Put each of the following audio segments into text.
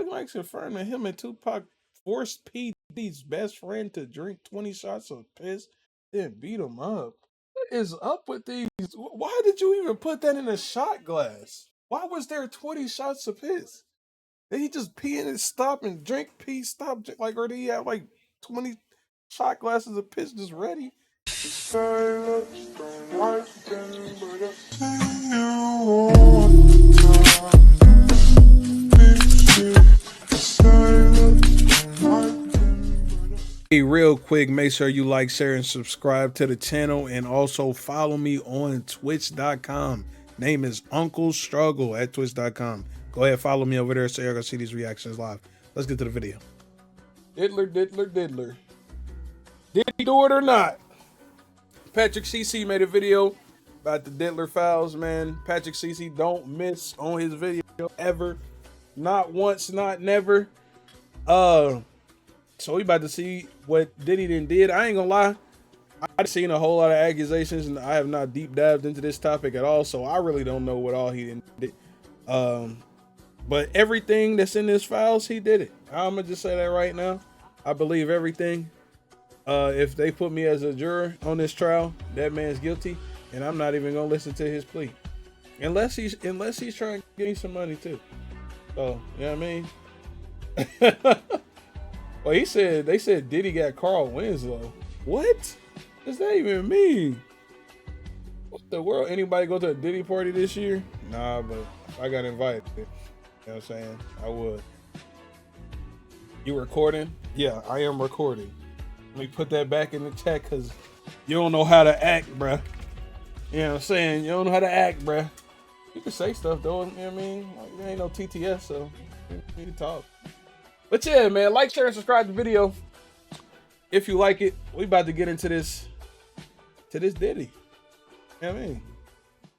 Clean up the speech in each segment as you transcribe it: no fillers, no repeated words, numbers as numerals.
Look like confirming him and Tupac forced P. Diddy's best friend to drink 20 shots of piss, then beat him up. What is up with these? Why did you even put that in a shot glass? Why was there 20 shots of piss? Did he just pee in it, stop and drink, pee, stop? Like, or did he have like 20 shot glasses of piss just ready? Hey, real quick, make sure you like, share, and subscribe to the channel, and also follow me on twitch.com. Name is Uncle Struggle at twitch.com. Go ahead, follow me over there so you're gonna see these reactions live. Let's get to the video. Diddler. Did he do it or not? Patrick CC made a video about the Diddler files, man. Patrick CC don't miss on his video ever. Not once, not never. So we about to see what Diddy did. I ain't gonna lie, I've seen a whole lot of accusations and I have not deep dived into this topic at all, so I really don't know what all he did. But everything that's in this files, he did it. I'm gonna just say that right now. I believe everything. If they put me as a juror on this trial, that man's guilty, and I'm not even gonna listen to his plea, unless he's trying to get me some money too. So you know what I mean? Well, they said Diddy got Carl Winslow. What does that even mean? What the world? Anybody go to a Diddy party this year? Nah, but if I got invited, you know what I'm saying? I would. You recording? Yeah, I am recording. Let me put that back in the chat because you don't know how to act, bruh. You know what I'm saying? You don't know how to act, bruh. You can say stuff though, you know what I mean? Like, there ain't no TTS, so you can talk. But yeah, man, like, share, and subscribe to the video if you like it. We about to get into this Diddy. You know what I mean?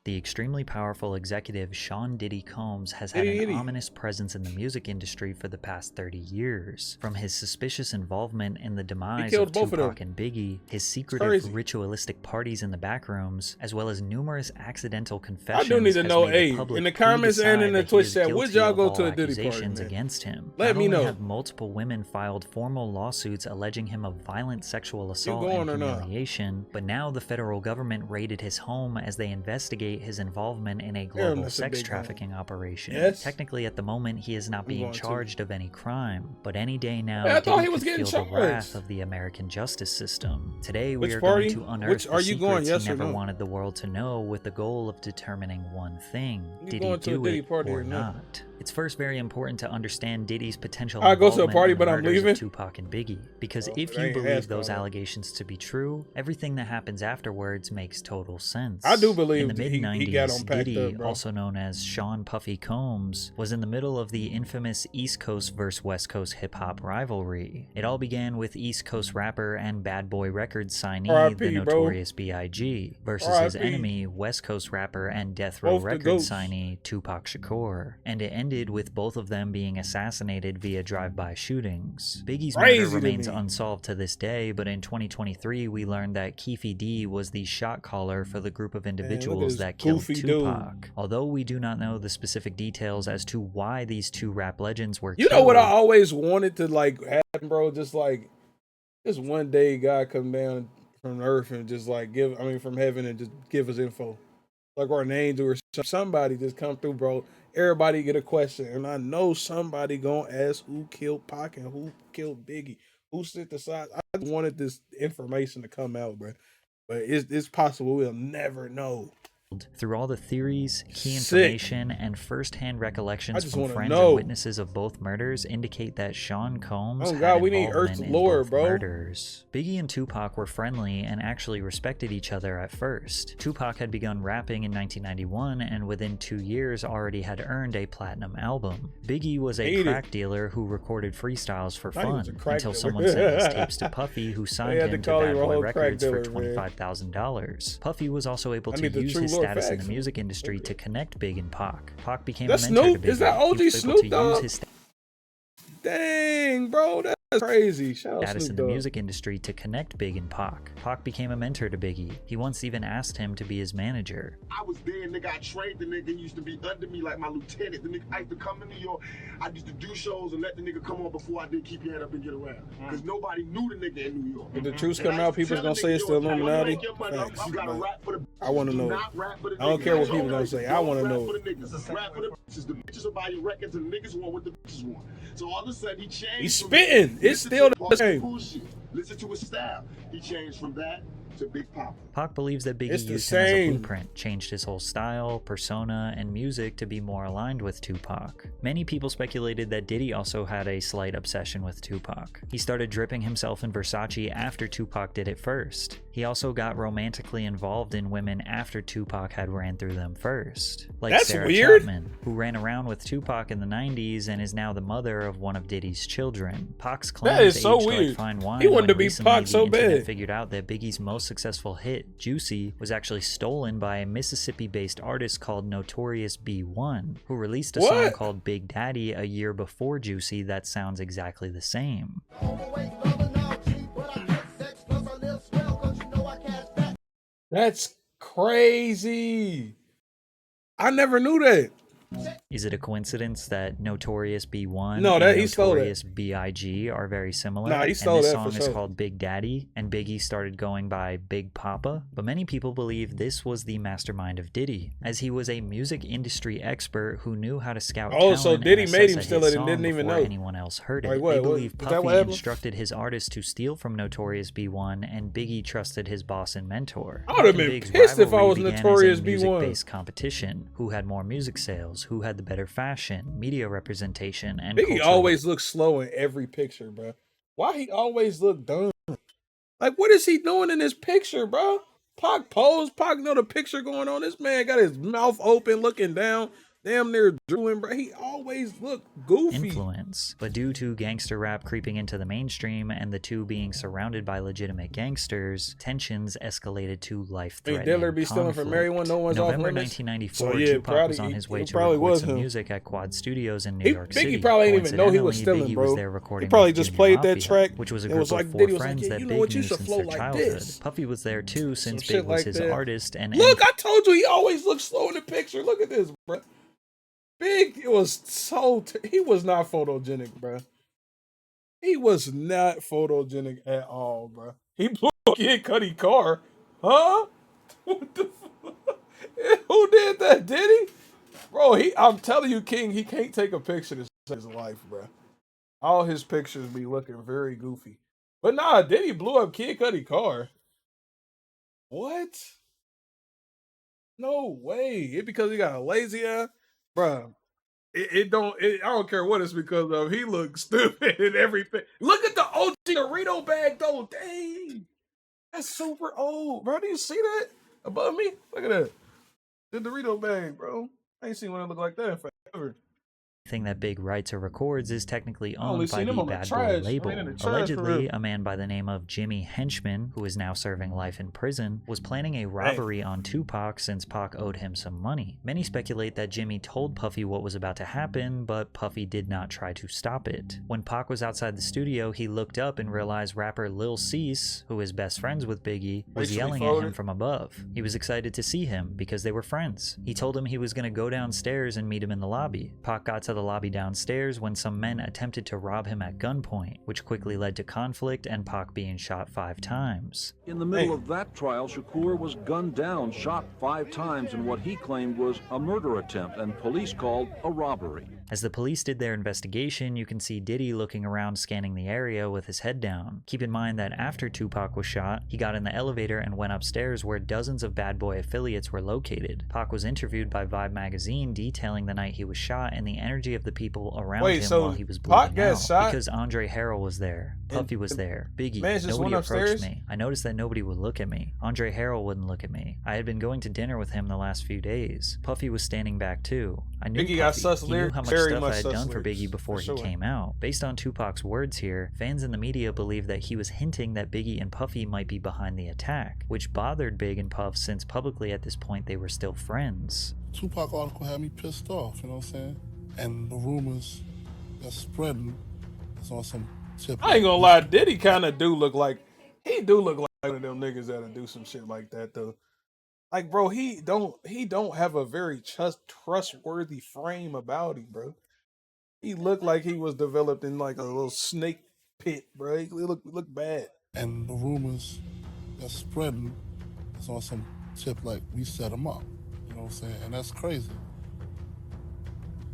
The extremely powerful executive Sean Diddy Combs has had an ominous presence in the music industry for the past 30 years. From his suspicious involvement in the demise of Tupac and Biggie, his secretive ritualistic parties in the backrooms, as well as numerous accidental confessions. I do need to know, hey, in the comments and in the Twitch chat, would y'all go to a Diddy party, man? Against him. Let me know. Have multiple women filed formal lawsuits alleging him of violent sexual assault and humiliation, but now the federal government raided his home as they investigate his involvement in a global sex trafficking operation. Yes. Technically, at the moment, he is not being charged of any crime, but any day now, I thought he was getting feel the wrath of the American justice system. Today, we are going to unearth the secrets he never wanted the world to know, with the goal of determining one thing: did he do it or not? It's first very important to understand Diddy's potential involvement in the murders of Tupac and Biggie, because if you believe those allegations to be true, everything that happens afterwards makes total sense. I do believe in the mid-90s, Diddy, also known as Sean Puffy Combs, was in the middle of the infamous East Coast vs. West Coast hip-hop rivalry. It all began with East Coast rapper and Bad Boy Records signee, the Notorious B.I.G., versus his enemy, West Coast rapper and Death Row Records signee, Tupac Shakur, and it ended with both of them being assassinated via drive-by shootings. Biggie's murder remains unsolved to this day, but in 2023 we learned that Keefe D was the shot caller for the group of individuals that killed Tupac. Although we do not know the specific details as to why these two rap legends were killed. You know what I always wanted to like happen, bro? Just one day God come down from earth and just like from heaven and just give us info. Like our names or somebody just come through, bro. Everybody get a question, and I know somebody gonna ask who killed Pac and who killed Biggie, who sent the side. I just wanted this information to come out, bro. But it's possible we'll never know. Through all the theories, key information, and first-hand recollections from friends and witnesses of both murders indicate that Sean Combs had involvement in both murders. Biggie and Tupac were friendly and actually respected each other at first. Tupac had begun rapping in 1991 and within 2 years already had earned a platinum album. Biggie was a crack dealer who recorded freestyles for fun, until someone sent his tapes to Puffy, who signed him to Bad Boy Records for $25,000. Puffy was also able to use his status in the music industry to connect Big and Pac. Pac became a mentor to Big. Is that OG Snoop Dogg? Dang, bro, That's crazy. Shout out status Snoop in the Dogg. music industry to connect Big and Pac. Pac became a mentor to Biggie. He once even asked him to be his manager. I was there, nigga. I trained the nigga. He used to be under me like my lieutenant. The nigga, I used to come to New York. I used to do shows and let the nigga come on before I did Keep Your Head Up and Get Around. Because nobody knew the nigga in New York. If the truth's coming out, people's gonna say it's the Illuminati. Facts, You gotta rap for the I want to know. I don't care what people gonna say. I want to know. Rap for the bitches. The bitches will buy your records and the niggas want what the bitches want. So all of a sudden he changed. He's spitting. It's still the same. Listen to his style. He changed from that to Big Papa. Pac believes that Biggie It's the used him as a same. blueprint, changed his whole style, persona, and music to be more aligned with Tupac. Many people speculated that Diddy also had a slight obsession with Tupac. He started dripping himself in Versace after Tupac did it first. He also got romantically involved in women after Tupac had ran through them first. Like That's Sarah weird. Chapman, who ran around with Tupac in the 90s and is now the mother of one of Diddy's children. Pac's claims That is so aged like weird. fine wine He wanted when to be recently Pac the so internet bad. figured out that Biggie's most successful hit, Juicy, was actually stolen by a Mississippi-based artist called Notorious B.I., who released a song What? called Big Daddy a year before Juicy that sounds exactly the same. That's crazy. I never knew that. Is it a coincidence that Notorious B.I. No, and that he stole it. Notorious B.I.G. are very similar? Nah, he stole and this that song for is sure. called Big Daddy, and Biggie started going by Big Papa. But many people believe this was the mastermind of Diddy, as he was a music industry expert who knew how to scout Oh, talent so and Diddy made assess him a steal hit it and didn't song even before know. anyone else heard it. Like what? They What- believe is that Puffy what happened? instructed his artist to steal from Notorious B.I., and Biggie trusted his boss and mentor. I would've Pac and been Big's pissed if I rivalry was began as a Notorious B.I.. music-based competition. Who had more music sales, who had the better fashion, media representation, and Biggie cultural always looks slow in every picture, bro. Why he always look dumb? Like, what is he doing in this picture, bro? Pac posed. Pac know the picture going on. This man got his mouth open, looking down, damn near drooling, bro. He always look goofy. influence. But due to gangster rap creeping into the mainstream and the two being surrounded by legitimate gangsters, tensions escalated to life-threatening Diller be stealing from everyone, no one's off November limits. 1994, So, yeah, Tupac probably- was on his way it to probably record was some him. music at Quad Studios in New He- York Biggie City. probably didn't even know he was Coincidentally, stealing, Biggie was bro. there recording He probably with just Junior played that Mafia, track, which was a and group was like, of 4 Diddy was like, friends yeah, that you know Big what, you knew should since flow their like childhood. this. Puffy was there too, Some since shit Big was like his that. artist, and Look, I told you he always looks slow in the picture. Look at this, bro. Big, it was so. He was not photogenic, bro. He was not photogenic at all, bro. He blew a Kid Cudi car, huh? What the fuck? Who did that? Did he? Bro, I'm telling you, King, he can't take a picture to save his life, bro. All his pictures be looking very goofy. But nah, Diddy blew up Kid Cudi car. What? No way. It because he got a lazy eye? Bruh. I don't care what it's because of. He looks stupid in everything. Look at the OG Dorito bag though. Dang. That's super old, bro. Do you see that above me? Look at that. The Dorito bag, bro. I ain't seen one that look like that in forever. Thing that Big writes or records is technically I only owned by seen him the on the Bad trash. Boy I label. mean, in the trash, for Allegedly, real. a man by the name of Jimmy Henchman, who is now serving life in prison, was planning a robbery on Tupac since Pac owed him some money. Many speculate that Jimmy told Puffy what was about to happen, but Puffy did not try to stop it. When Pac was outside the studio, he looked up and realized rapper Lil Cease, who is best friends with Biggie, was Racially yelling at forwarded. him from above. He was excited to see him because they were friends. He told him he was going to go downstairs and meet him in the lobby. Pac got to the lobby downstairs when some men attempted to rob him at gunpoint, which quickly led to conflict and Pac being shot 5 times. In the middle of that trial, Shakur was gunned down, shot 5 times in what he claimed was a murder attempt and police called a robbery. As the police did their investigation, you can see Diddy looking around scanning the area with his head down. Keep in mind that after Tupac was shot, he got in the elevator and went upstairs where dozens of Bad Boy affiliates were located. Pac was interviewed by Vibe magazine detailing the night he was shot and the energy of the people around him so while he was Pac bleeding got out. shot? Because Andre Harrell was there, Puffy was there, Biggie, man just nobody went approached upstairs? me. I noticed that nobody would look at me. Andre Harrell wouldn't look at me. I had been going to dinner with him the last few days. Puffy was standing back too. I knew Biggie got Puffy. sus He knew lyrics, how much very stuff much I had sus done for lyrics, Biggie before for he sure. came out. Based on Tupac's words here, fans in the media believe that he was hinting that Biggie and Puffy might be behind the attack, which bothered Big and Puff since publicly at this point they were still friends. Tupac article had me pissed off, you know what I'm saying? And the rumors that's spreading is on some tip. I ain't gonna lie, Diddy kind of do look like one of them niggas that'll do some shit like that though. Like, bro, he don't have a very trustworthy frame about him, bro. He looked like he was developed in like a little snake pit, bro. He look bad. And the rumors that's spreading is on some tip like we set him up. You know what I'm saying? And that's crazy.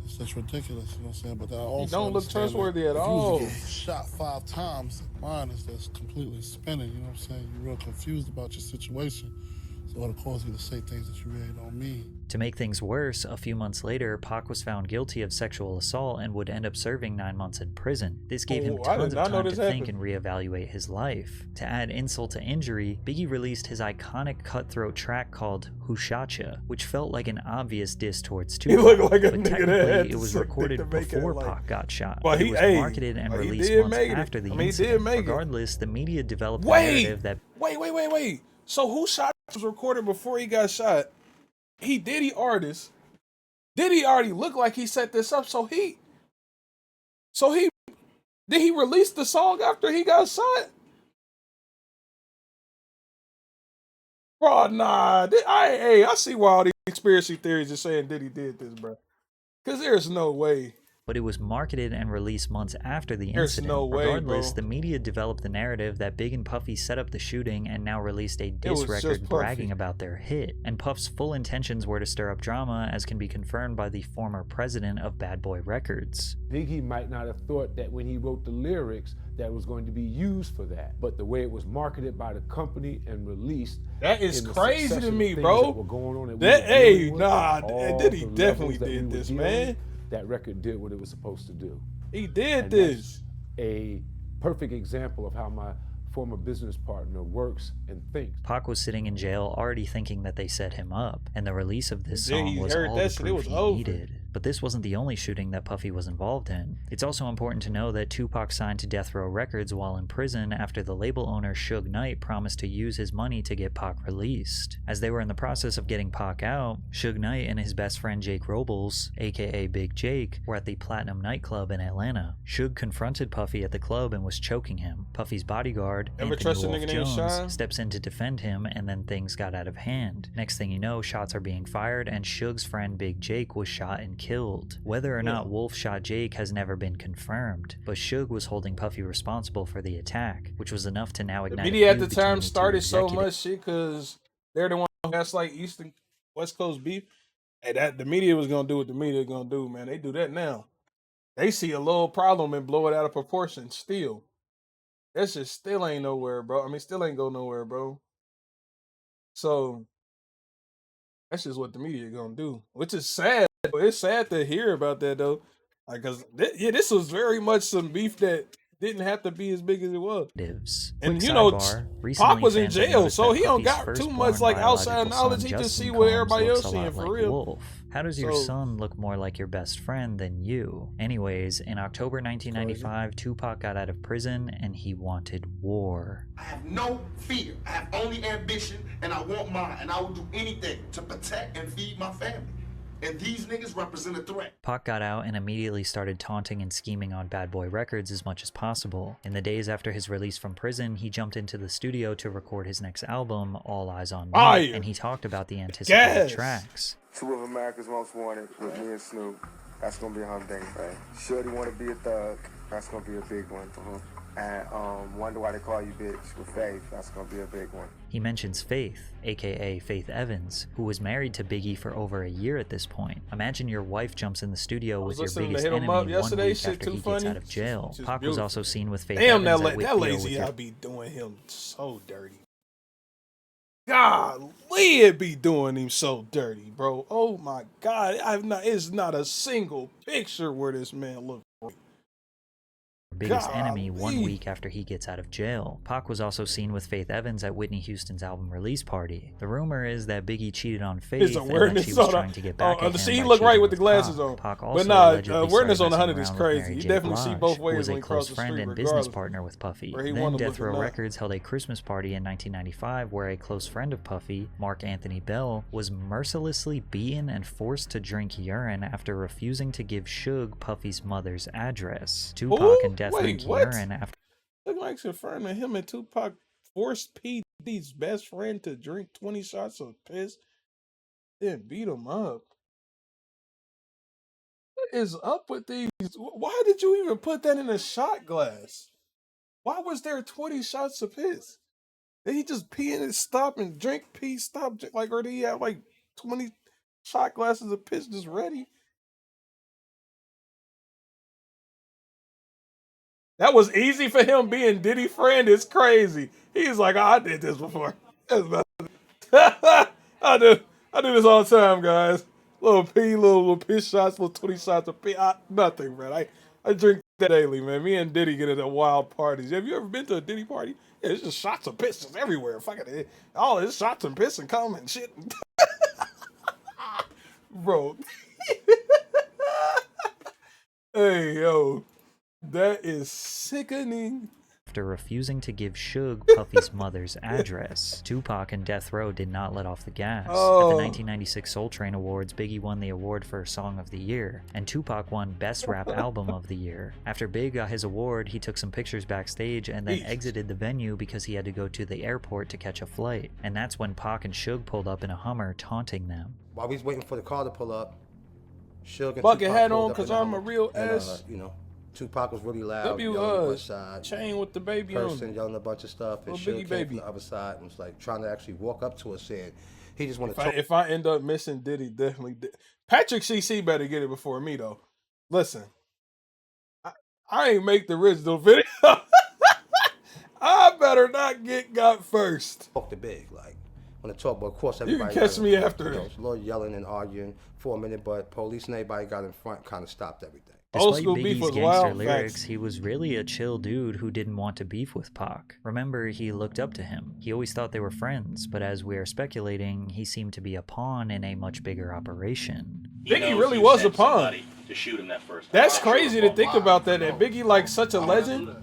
It's just ridiculous, you know what I'm saying? But I also He don't look trustworthy at if all. you was to get shot 5 times, mine is just completely spinning, you know what I'm saying? You're real confused about your situation. So it'll cause you to say things that you really don't mean. To make things worse, a few months later, Pac was found guilty of sexual assault and would end up serving 9 months in prison. This gave him tons of time to think and reevaluate his life. To add insult to injury, Biggie released his iconic cutthroat track called Hushacha, which felt like an obvious diss towards Tupac. He looked like a but nigga that technically, had it was to recorded before like, Pac got shot. But it was marketed and released months after the incident. Regardless, the media developed the narrative that... Wait. So Hushacha was recorded before he got shot. Diddy already looked like he set this up. So he did he release the song after he got shot? Bro, nah. I see why all these conspiracy theories are saying Diddy did this, bro. Because there's no way. But it was marketed and released months after the incident. No way, regardless, bro. the media developed the narrative that Big and Puffy set up the shooting and now released a diss record bragging about their hit. And Puff's full intentions were to stir up drama, as can be confirmed by the former president of Bad Boy Records. Biggie might not have thought that when he wrote the lyrics that was going to be used for that. But the way it was marketed by the company and released, that is crazy to me, bro. Diddy definitely did this, man. That record did what it was supposed to do. He did this. A perfect example of how my former business partner works and thinks. Pac was sitting in jail already thinking that they set him up, and the release of this song was all the proof he needed. But this wasn't the only shooting that Puffy was involved in. It's also important to know that Tupac signed to Death Row Records while in prison after the label owner Suge Knight promised to use his money to get Pac released. As they were in the process of getting Pac out, Suge Knight and his best friend Jake Robles, aka Big Jake, were at the Platinum nightclub in Atlanta. Suge confronted Puffy at the club and was choking him. Puffy's bodyguard, Anthony Wolf Jones, steps in to defend him, and then things got out of hand. Next thing you know, shots are being fired and Suge's friend Big Jake was shot and killed. Whether or not Wolf shot Jake has never been confirmed, but Suge was holding Puffy responsible for the attack, which was enough to now ignite. The media at the time started so much shit because they're the one that's like East and West Coast beef. Hey, that the media was gonna do what the media gonna do, man. They do that now. They see a little problem and blow it out of proportion. Still, that shit still ain't nowhere, bro. I mean, still ain't go nowhere, bro. So that's just what the media gonna do, which is sad. It's sad to hear about that though, like, cause this was very much some beef that didn't have to be as big as it was. And you know, Pac was in jail, so he don't got too much like outside knowledge. He just see what everybody else seeing for real. Wolf. How does your son look more like your best friend than you? Anyways, in October 1995, Tupac got out of prison and he wanted war. I have no fear. I have only ambition, and I want mine, and I will do anything to protect and feed my family. And these niggas represent a threat. Pac got out and immediately started taunting and scheming on Bad Boy Records as much as possible. In the days after his release from prison, he jumped into the studio to record his next album, All Eyes on Me, and he talked about the anticipated tracks. 2 of America's Most Wanted with me and Snoop. That's gonna be a humdinger, right? Shorty Wanna Be a Thug. That's gonna be a big one. And Wonder Why They Call You Bitch with Faith. That's gonna be a big one. He mentions Faith, aka Faith Evans, who was married to Biggie for over a year at this point. Imagine your wife jumps in the studio with your biggest enemy 1 week after he gets out of jail. Pac was also seen with Faith Evans at Whitfield. That lazy I be doing him so dirty. Golly, it be doing him so dirty, bro. Oh my God, it's not a single picture where this man looks. Biggest enemy 1 week after he gets out of jail. Pac was also seen with Faith Evans at Whitney Houston's album release party. The rumor is that Biggie cheated on Faith and that she was trying to get back at him. See, he look right with the glasses on. Pac also awareness on the 100 is crazy. You definitely see both ways when he crosses the street, friend and business partner with Puffy. Then Death Row Records held a Christmas party in 1995 where a close friend of Puffy, Mark Anthony Bell, was mercilessly beaten and forced to drink urine after refusing to give Suge Puffy's mother's address. Tupac and Death death Wait, linked what? urine after. Look like confirmed that him and Tupac forced P. Diddy's best friend to drink 20 shots of piss, then beat him up. What is up with these? Why did you even put that in a shot glass? Why was there 20 shots of piss? Did he just pee in it, stop and drink, pee, stop, like, or did he have like 20 shot glasses of piss just ready? That was easy for him being Diddy friend. It's crazy. He's like, oh, I did this before. I do this all the time, guys. Little pee, little piss shots, little 20 shots of pee. Nothing, man. I drink that daily, man. Me and Diddy get into wild parties. Have you ever been to a Diddy party? Yeah, it's just shots of piss just everywhere. Fucking all this shots and piss and cum and shit. Bro. Hey, yo. That is sickening. After refusing to give Suge Puffy's mother's address, Tupac and Death Row did not let off the gas. At the 1996 Soul Train Awards, Biggie won the award for Song of the Year, and Tupac won Best Rap Album of the Year. After Big got his award, he took some pictures backstage and then exited the venue because he had to go to the airport to catch a flight. And that's when Pac and Suge pulled up in a Hummer, taunting them. While we was waiting for the car to pull up, Suge and Bucket Tupac hat pulled on up because in the I'm a Hummer. real And, ass. you know, Tupac was really loud, W yelling on the west side, chain with the baby person on. yelling a bunch of stuff, and Little Suge Biggie came baby. from the other side and was like trying to actually walk up to us saying he just wanted to. If I end up missing Diddy, definitely Patrick CC better get it before me though. Listen, I ain't make the original video. I better not get got first. Talk to Big, like when I talk, but of course You everybody. can catch me after. You know, a little yelling and arguing for a minute, but police and everybody got in front, kind of stopped everything. Despite Biggie's gangster lyrics, he was really a chill dude who didn't want to beef with Pac. Remember, he looked up to him. He always thought they were friends, but as we are speculating, he seemed to be a pawn in a much bigger operation. Biggie really was a pawn. To shoot him that first. That's crazy to think about that. That Biggie, like such a legend,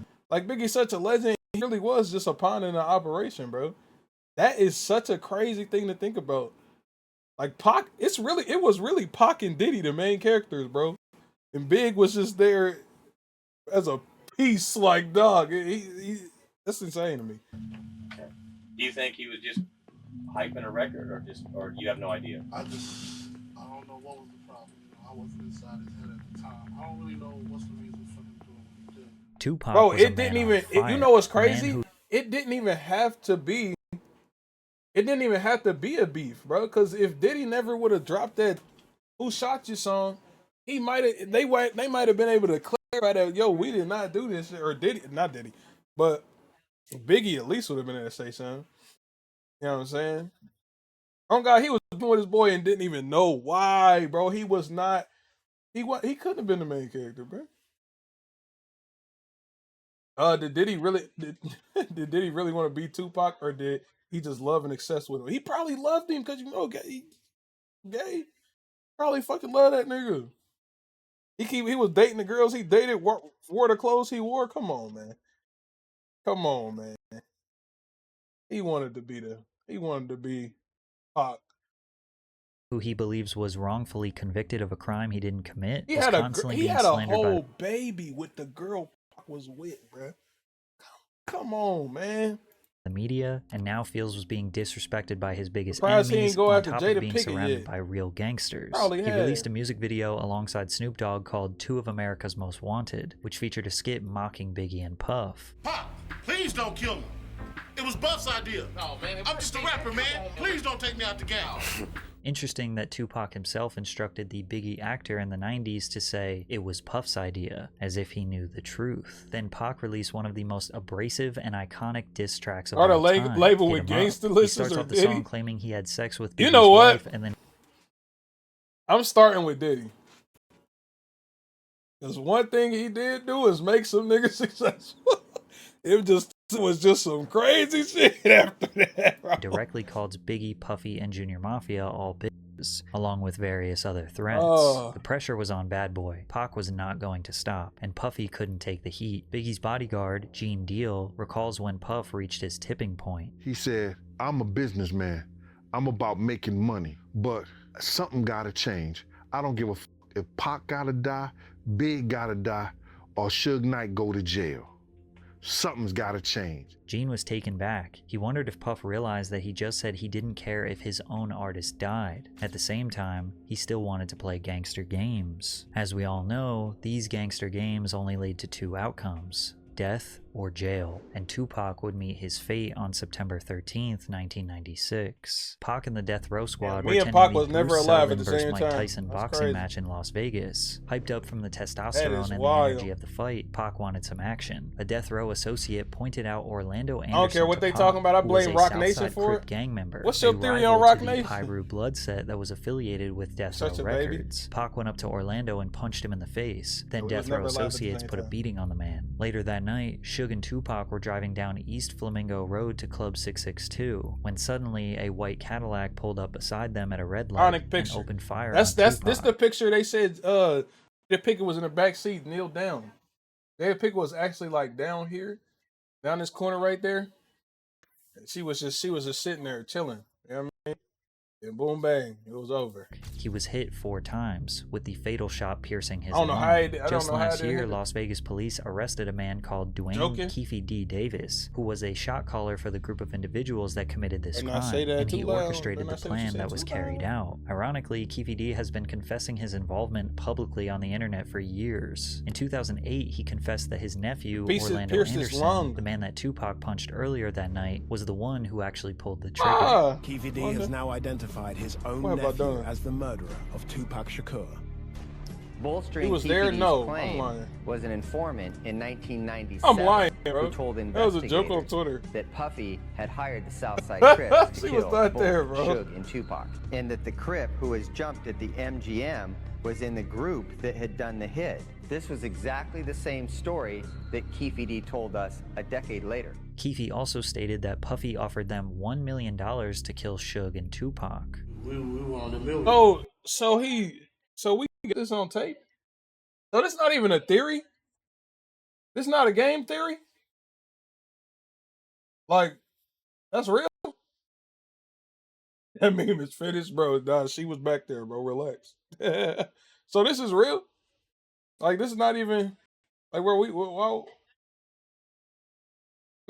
he really was just a pawn in the operation, bro. That is such a crazy thing to think about. Like Pac, it was really Pac and Diddy, the main characters, bro. And Big was just there as a piece, like, dog. That's insane to me. Do you think he was just hyping a record, or you have no idea? I don't know what was the problem. You know, I wasn't inside his head at the time. I don't really know what's the reason for him doing what he did. Tupac Bro, was it didn't even. You know what's crazy? It didn't even have to be. It didn't even have to be a beef, bro. Because if Diddy never would have dropped that "Who Shot You" song, he might have. They might have been able to clarify that. Yo, we did not do this, or Diddy, not Diddy, but Biggie at least would have been able to say something. You know what I'm saying? Oh God, he was with his boy and didn't even know why, bro. He was not. He couldn't have been the main character, bro. Did Diddy really want to be Tupac, or did he just love and obsess with him? He probably loved him because gay. Probably fucking love that nigga. He was dating the girls he dated, wore the clothes he wore. Come on, man. He wanted to be Pac. Who he believes was wrongfully convicted of a crime he didn't commit. He had a whole baby with the girl Pac was with, bro. Come on, man. The media, and now feels was being disrespected by his biggest Surprised enemies, he ain't go on after top Jada of being Pinkett surrounded yet. by real gangsters. Probably He had. released a music video alongside Snoop Dogg called Two of America's Most Wanted, which featured a skit mocking Biggie and Puff. Pop, please don't kill me. It was Buff's idea. No, man. I'm just a rapper, man. Please don't take me out the game. Interesting that Tupac himself instructed the Biggie actor in the 90s to say it was Puff's idea, as if he knew the truth. Then Pac released one of the most abrasive and iconic diss tracks of all time. Label with gangster He starts off the Diddy? song claiming he had sex with Biggie's You know what? wife, and then I'm starting with Diddy. Because one thing he did do is make some niggas successful. It was just some crazy shit after that, bro. directly calls Biggie, Puffy, and Junior Mafia all bitches, along with various other threats. The pressure was on Bad Boy. Pac was not going to stop, and Puffy couldn't take the heat. Biggie's bodyguard, Gene Deal, recalls when Puff reached his tipping point. He said, "I'm a businessman. I'm about making money, but something gotta change. I don't give a f if Pac gotta die, Big gotta die, or Suge Knight go to jail. Something's gotta change. Gene was taken back. He wondered if Puff realized that he just said he didn't care if his own artist died. At the same time, he still wanted to play gangster games. As we all know, these gangster games only lead to two outcomes: death or jail, and Tupac would meet his fate on September 13th, 1996. Pac and the Death Row Squad were attending the Bruce Sullivan vs. Mike Tyson boxing match in Las Vegas. Hyped up from the testosterone and the energy of the fight, Pac wanted some action. A Death Row associate pointed out Orlando Anderson. I don't care what they talking about. I blame Rock Nation for it. Gang member. What's your theory on Rock Nation? Pyru blood set that was affiliated with Death Row Records. Pac went up to Orlando and punched him in the face. Then Death Row associates put a beating on the man. Later that night, Suge and Tupac were driving down East Flamingo Road to Club 662 when suddenly a white Cadillac pulled up beside them at a red light and opened fire. That's the picture they said. The picker was in the back seat, kneeled down. Their picker was actually like down here, down this corner right there. And she was just sitting there chilling. You know what I mean? And boom, bang, it was over. He was hit 4 times, with the fatal shot piercing his lung. Just last year, Las Vegas police arrested a man called Dwayne Keefe D. Davis, who was a shot caller for the group of individuals that committed this crime, and he orchestrated the plan that was carried out. Ironically, Keefe D. has been confessing his involvement publicly on the internet for years. In 2008, he confessed that his nephew, Orlando Anderson, the man that Tupac punched earlier that night, was the one who actually pulled the trigger. Keefe D. has now identified his own nephew as the murderer of Tupac Shakur. Bolstering was there? No, claim I'm lying. was an informant in 1997 I'm lying, bro. who told That was a joke on investigators Twitter. that Puffy had hired the Southside Crips to She was kill not both there, bro. Suge and Tupac, and that the Crip who was jumped at the MGM was in the group that had done the hit. This was exactly the same story that Keefe D told us a decade later. Keefe also stated that Puffy offered them $1 million to kill Suge and Tupac. We wanted a million. Oh, so we can get this on tape? So this not even a theory? This not a game theory? Like, that's real? That meme is finished, bro. Nah, she was back there, bro. Relax. So this is real? Like, this is not even, like, well,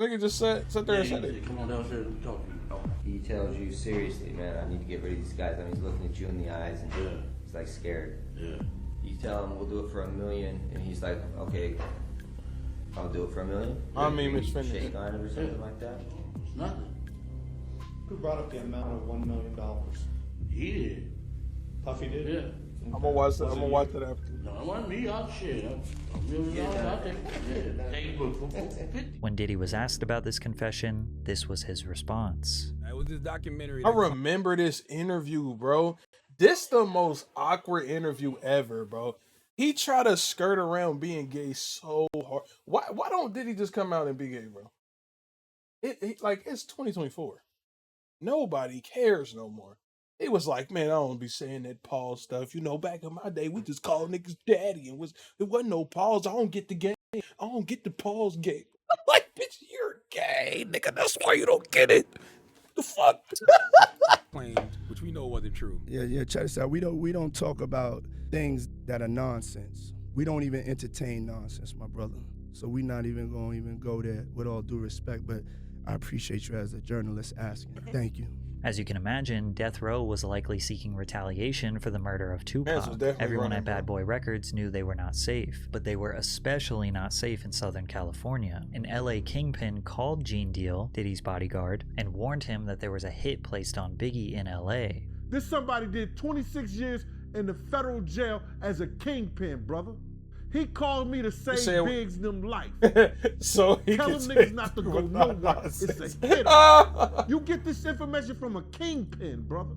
nigga just sat there and said it. Come on downstairs and talk to you. He tells you seriously, man, I need to get rid of these guys. I mean, he's looking at you in the eyes and he's like scared. Yeah. You tell him we'll do it for $1 million, and he's like, okay, I'll do it for $1 million. I mean, it's finished. Shake on it or something like that. It's nothing. Who brought up the amount of $1 million? He did. Puffy did? Yeah. I'm gonna watch that after. No, it wasn't me. I'll shit. $1 million, I'll take it. Take it for 50. When Diddy was asked about this confession, this was his response. It was this documentary. I remember this interview, bro. This the most awkward interview ever, bro. He tried to skirt around being gay so hard. Why don't Diddy just come out and be gay, bro? It's 2024. Nobody cares no more. It was like, man, I don't be saying that pause stuff. You know, back in my day, we just called niggas daddy, and it wasn't no pause. I don't get the game. I don't get the pause gay. I'm like, bitch, you're gay, nigga. That's why you don't get it. The fuck? Claims, which we know wasn't true. Yeah. Check this out. We don't talk about things that are nonsense. We don't even entertain nonsense, my brother. So we not even gonna go there, with all due respect. But I appreciate you as a journalist asking. Thank you. As you can imagine, Death Row was likely seeking retaliation for the murder of Tupac. Everyone at Bad Boy Records knew they were not safe, but they were especially not safe in Southern California. An LA kingpin called Gene Deal, Diddy's bodyguard, and warned him that there was a hit placed on Biggie in LA. This somebody did 26 years in the federal jail as a kingpin, brother. He called me to save Biggs them life. So he tell them niggas not to go nowhere. It's a hit. You get this information from a kingpin, brother.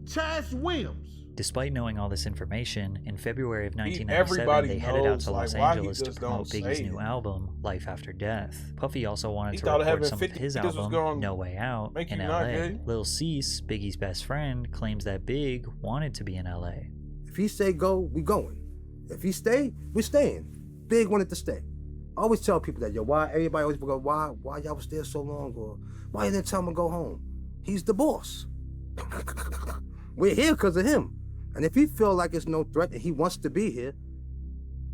Chaz Williams. Despite knowing all this information, in February of 1997, they headed out to Los Angeles to promote Biggie's new album, Life After Death. Puffy also wanted to record some of his album, No Way Out, in LA. Lil Cease, Biggie's best friend, claims that Big wanted to be in LA. If he say go, we going. If he stay, we staying. Big wanted to stay. I always tell people that, why everybody always go, why y'all was there so long, or why you didn't tell him to go home? He's the boss. We're here because of him. And if he feel like it's no threat and he wants to be here,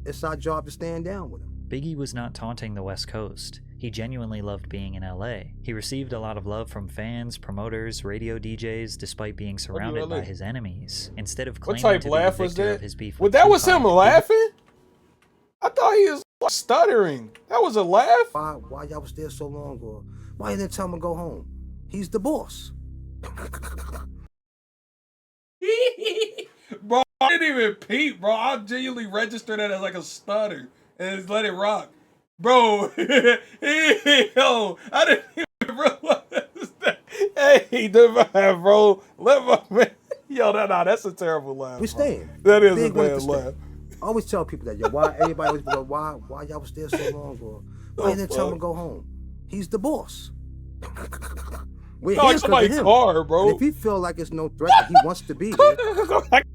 It's our job to stand down with him. Biggie was not taunting the West Coast. He genuinely loved being in LA. He received a lot of love from fans, promoters, radio DJs, despite being surrounded by his enemies. Instead of claiming to be the victor of his beef with that was him Tupac, laughing? I thought he was stuttering. That was a laugh? Why y'all was there so long, or why you didn't tell him to go home? He's the boss. Bro, I didn't even peep, bro. I genuinely registered that as like a stutter and just let it rock. Bro, yo, I didn't even realize that. Hey, Divine, bro. Let my man. Yo, that's a terrible laugh. We staying. That is Big a bad laugh. I always tell people that, yo, why everybody always go, why y'all was there so long, or why you didn't tell him to go home? He's the boss. We're here because of him. Car, bro. And if he feel like it's no threat that he wants to be there,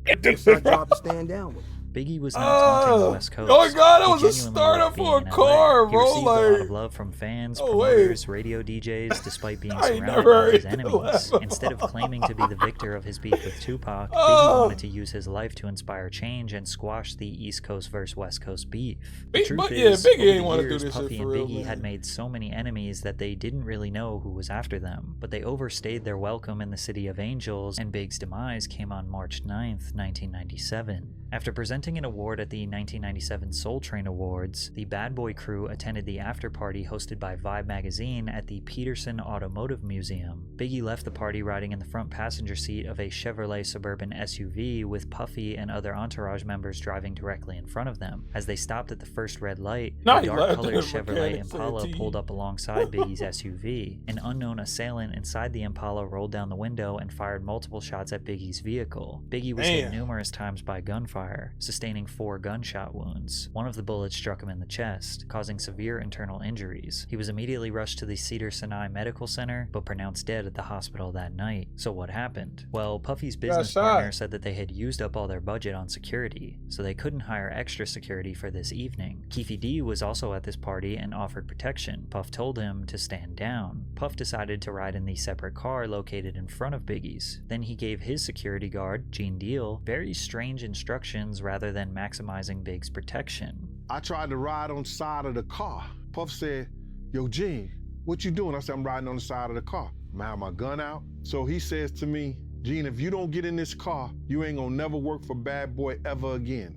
it's our job to stand down with him. Biggie was not taunting the West Coast. Oh my God, that He was a genuinely startup loved for a being in car, LA. bro. He received a lot Like, of love from fans, oh, promoters, radio DJs, despite being I ain't surrounded never by his heard that enemies. laugh. Instead of claiming to be the victor of his beef with Tupac, Biggie wanted to use his life to inspire change and squash the East Coast versus West Coast beef. The truth is, Biggie over ain't the want to do years, this shit Puffy for and real, Biggie man. had made so many enemies that they didn't really know who was after them, but they overstayed their welcome in the City of Angels, and Big's demise came on March 9th, 1997. After presenting an award at the 1997 Soul Train Awards, the Bad Boy crew attended the after-party hosted by Vibe magazine at the Peterson Automotive Museum. Biggie left the party riding in the front passenger seat of a Chevrolet Suburban SUV with Puffy and other entourage members driving directly in front of them. As they stopped at the first red light, a dark-colored Chevrolet Impala pulled up alongside Biggie's SUV. An unknown assailant inside the Impala rolled down the window and fired multiple shots at Biggie's vehicle. Biggie was hit numerous times by gunfire, sustaining 4 gunshot wounds. One of the bullets struck him in the chest, causing severe internal injuries. He was immediately rushed to the Cedars-Sinai Medical Center, but pronounced dead at the hospital that night. So what happened? Well, Puffy's business partner said that they had used up all their budget on security, so they couldn't hire extra security for this evening. Keefe D was also at this party and offered protection. Puff told him to stand down. Puff decided to ride in the separate car located in front of Biggie's. Then he gave his security guard, Gene Deal, very strange instructions rather than maximizing Big's protection. I tried to ride on the side of the car. Puff said, yo, Gene, what you doing? I said, I'm riding on the side of the car. I'm gonna have my gun out. So he says to me, Gene, if you don't get in this car, you ain't gonna never work for Bad Boy ever again.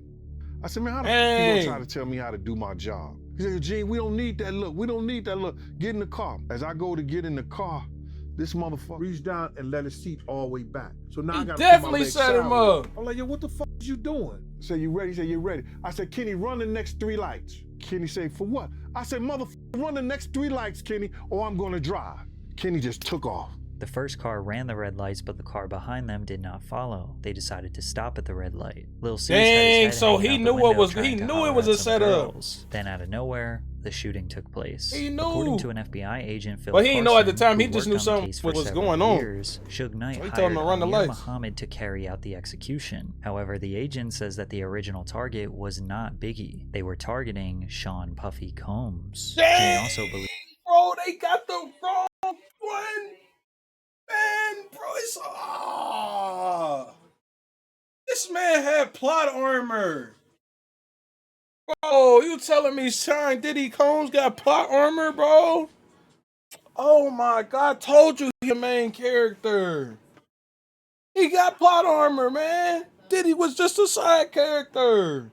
I said, man, how the fuck you gonna try to tell me how to do my job? He said, Gene, we don't need that look. We don't need that look. Get in the car. As I go to get in the car, this motherfucker reached down and let his seat all the way back. So now I got definitely set him up. I'm like, yo, what the fuck is you doing? I said, you ready? He said, you ready? I said, Kenny, run the next 3 lights. Kenny said, for what? I said, motherfucker, run the next 3 lights, Kenny, or I'm gonna drive. Kenny just took off. The first car ran the red lights, but the car behind them did not follow. They decided to stop at the red light. Lil Cease Dang, so he knew what was he knew it was a setup. Then out of nowhere, the shooting took place. He knew. According to an FBI agent, Phil but he didn't know at the Carson, time. He who just worked knew on the something case for was several going on. years, Suge Knight So he hired told him to run the Amir lights. Muhammad to carry out the execution. However, the agent says that the original target was not Biggie. They were targeting Sean Puffy Combs. They also believe. Bro, they got the wrong one. Man, bro, it's this man had plot armor. Bro, you telling me Sean Diddy Combs got plot armor, bro? Oh my God, I told you he the main character. He got plot armor, man. Diddy was just a side character.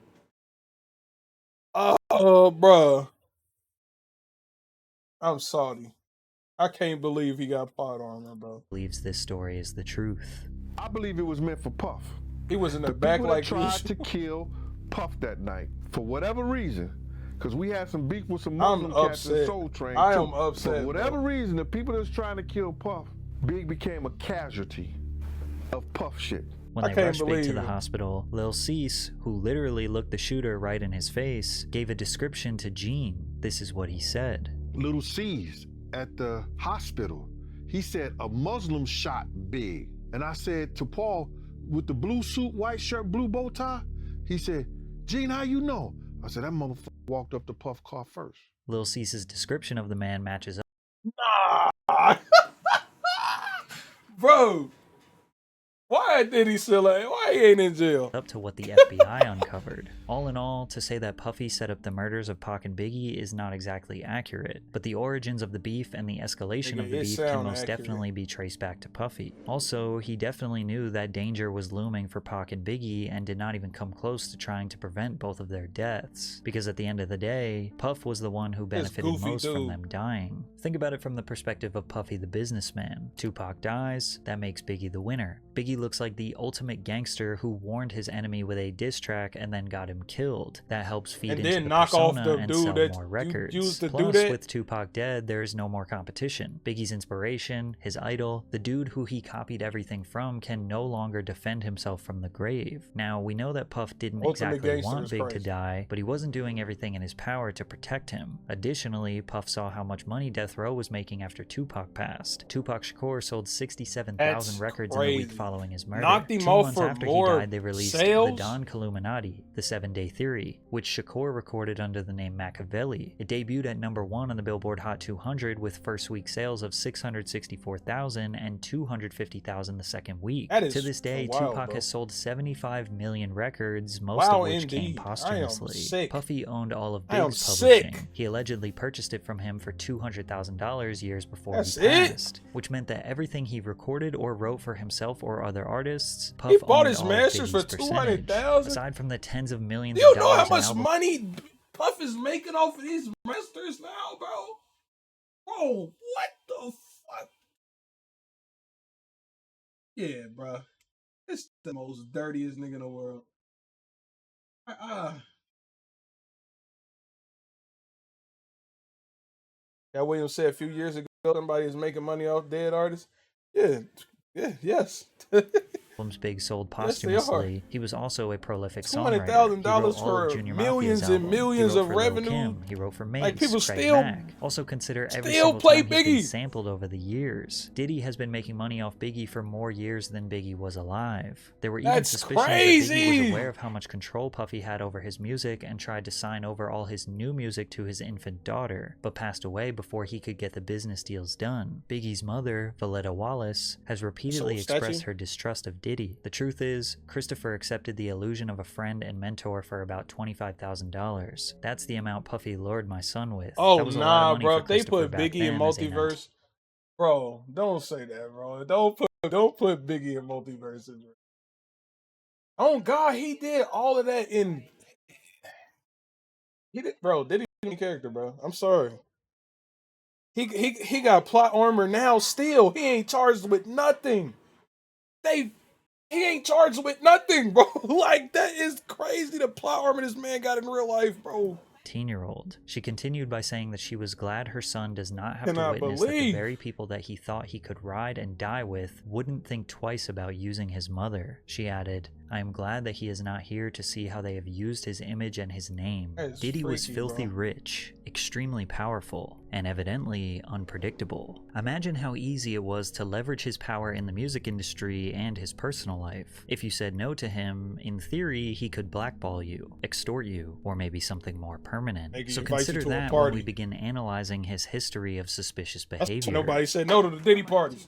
Oh, bro. I'm salty. I can't believe he got plot armor, bro. Believes this story is the truth. I believe it was meant for Puff. He was in the back people like that tried this. to kill Puff that night for whatever reason, because we had some beef with some Muslim cats in Soul Train. I too. am upset. For whatever reason, the people that's trying to kill Puff, Big became a casualty of Puff shit. When they rushed Big to the hospital, Lil Cease, who literally looked the shooter right in his face, gave a description to Gene. This is what he said. Little Cease at the hospital, he said a Muslim shot Big. And I said to Paul, with the blue suit, white shirt, blue bow tie, he said, Gene, how you know? I said, that motherfucker walked up to Puff car first. Lil Cease's description of the man matches up. Nah. Bro, why did he still? Why he ain't in jail? Up to what the FBI uncovered. All in all, to say that Puffy set up the murders of Pac and Biggie is not exactly accurate, but the origins of the beef and the escalation of the beef can most definitely be traced back to Puffy. Also, he definitely knew that danger was looming for Pac and Biggie and did not even come close to trying to prevent both of their deaths, because at the end of the day, Puff was the one who benefited most from them dying. Think about it from the perspective of Puffy the businessman. Tupac dies, that makes Biggie the winner. Biggie looks like the ultimate gangster who warned his enemy with a diss track and then got him killed. That helps feed into the persona and sell more records. Plus, with Tupac dead, there is no more competition. Biggie's inspiration, his idol, the dude who he copied everything from, can no longer defend himself from the grave. Now, we know that Puff didn't exactly want Big to die, but he wasn't doing everything in his power to protect him. Additionally, Puff saw how much money Death Row was making after Tupac passed. Tupac Shakur sold 67,000 records in the week following his murder. Knocked him 2 off months for after more he died, they released sales? The Don Illuminati, the 7-Day Theory, which Shakur recorded under the name Machiavelli. It debuted at #1 on the Billboard Hot 200 with first week sales of 664,000 and 250,000 the second week. To this day, Tupac has sold 75 million records, most of which came posthumously. Puffy owned all of Big's publishing. He allegedly purchased it from him for $200,000 years before he passed, which meant that everything he recorded or wrote for himself or other artists, Puff He bought owned his all of masters for Biggie's $200,000. percentage. Aside from the tens of millions You of know how dollars much money Puff is making off of these masters now, bro? Bro, what the fuck? Yeah, bro. It's the most dirtiest nigga in the world. That Williams said a few years ago somebody is making money off dead artists. Yes. Big sold posthumously. He was also a prolific songwriter. $200,000 for millions and millions of revenue. He wrote for Mace, like people Craig still Mack. Also consider every still single play time he's Biggie. been sampled over the years. Diddy has been making money off Biggie for more years than Biggie was alive. There were even suspicions that Biggie was aware of how much control Puffy had over his music and tried to sign over all his new music to his infant daughter, but passed away before he could get the business deals done. Biggie's mother, Valletta Wallace, has repeatedly expressed her distrust of Diddy. The truth is, Christopher accepted the illusion of a friend and mentor for about $25,000. That's the amount Puffy lured my son with. Oh, that was nah, bro. If they put Biggie in Multiverse, bro, don't say that, bro. Don't put Biggie in Multiverse. Oh, God, he did all of that in... He did, bro, Diddy a character, bro. I'm sorry. He got plot armor now still. He ain't charged with nothing. He ain't charged with nothing, bro. Like, that is crazy, the plot armor this man got in real life, bro. 18-year-old. She continued by saying that she was glad her son does not have to witness that the very people that he thought he could ride and die with wouldn't think twice about using his mother. She added, I am glad that he is not here to see how they have used his image and his name. Diddy was filthy rich, extremely powerful, and evidently unpredictable. Imagine how easy it was to leverage his power in the music industry and his personal life. If you said no to him, in theory, he could blackball you, extort you, or maybe something more permanent. So consider that when we begin analyzing his history of suspicious behavior. Nobody said no to the Diddy parties.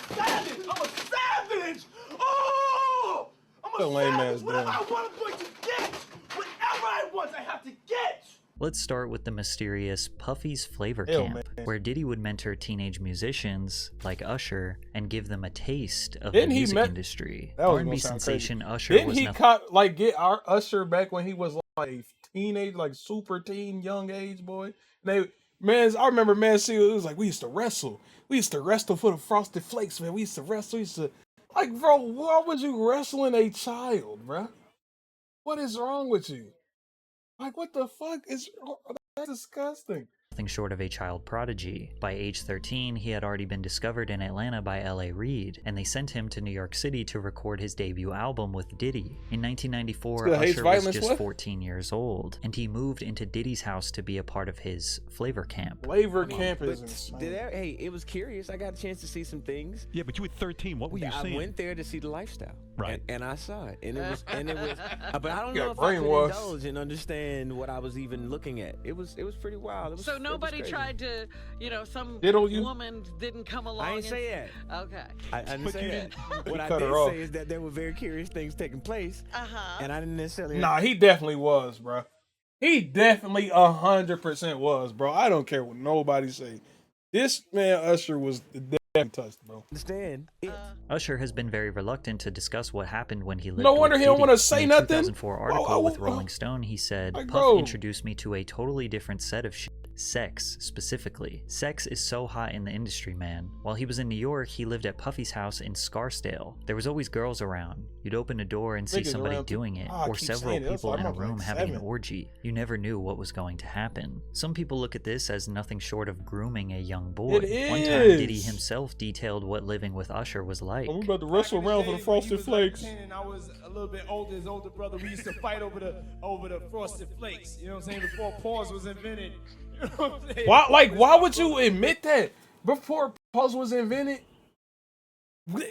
Savage! I'm a savage! Oh! I'm a lame savage! ass Whatever damn. I want, I'm going to get! Whatever I want, I have to get! Let's start with the mysterious Puffy's Flavor Hell, Camp, where Diddy would mentor teenage musicians like Usher and give them a taste of Didn't the he music met- industry. That was R&B gonna sound sensation crazy. Usher Didn't was he nothing. get our Usher back when he was like a teenage, like super teen, young age boy? I remember see, it was like we used to wrestle. We used to wrestle for the Frosted Flakes, man. We used to wrestle. Like, bro, why would you wrestling a child, bro? What is wrong with you? Like, what the fuck is? That's disgusting. Nothing short of a child prodigy. By age 13, he had already been discovered in Atlanta by L.A. Reid, and they sent him to New York City to record his debut album with Diddy. In 1994, Usher was just 14 years old, and he moved into Diddy's house to be a part of his Flavor Camp. Flavor Camp is insane. Hey, it was curious. I got a chance to see some things. Yeah, but you were 13. What were you seeing? I went there to see the lifestyle. Right. And I saw it. And it was but I don't You know got if I could brainwashed. indulge and understand what I was even looking at. It was pretty wild. It was So nobody tried to, some Diddle you? woman didn't come along. I ain't say that. Okay. I didn't say that. What I cut did her off. say is that there were very curious things taking place. And I didn't necessarily. Nah, he definitely was, bro. He definitely 100% was, bro. I don't care what nobody say. This man Usher was definitely touched, bro. Understand? Usher has been very reluctant to discuss what happened when he lived No wonder with he don't Diddy. want to say In a nothing. 2004 article with Rolling Stone, he said, Like, Puff bro. introduced me to a totally different set of shit. Sex, specifically. Sex is so hot in the industry, man. While he was in New York, he lived at Puffy's house in Scarsdale. There was always girls around. You'd open a door and see Niggas somebody around doing it, I or keep several saying it. That's people why in a I'm room like having an 7. orgy. You never knew what was going to happen. Some people look at this as nothing short of grooming a young boy. It One time, is. Diddy himself detailed what living with Usher was like. We about to wrestle around for the Frosted Flakes. And I was a little bit older, his older brother. We used to fight over the Frosted Flakes. You know what I'm saying? Before pause was invented. You know what I'm saying? Why would you admit that before pause was invented?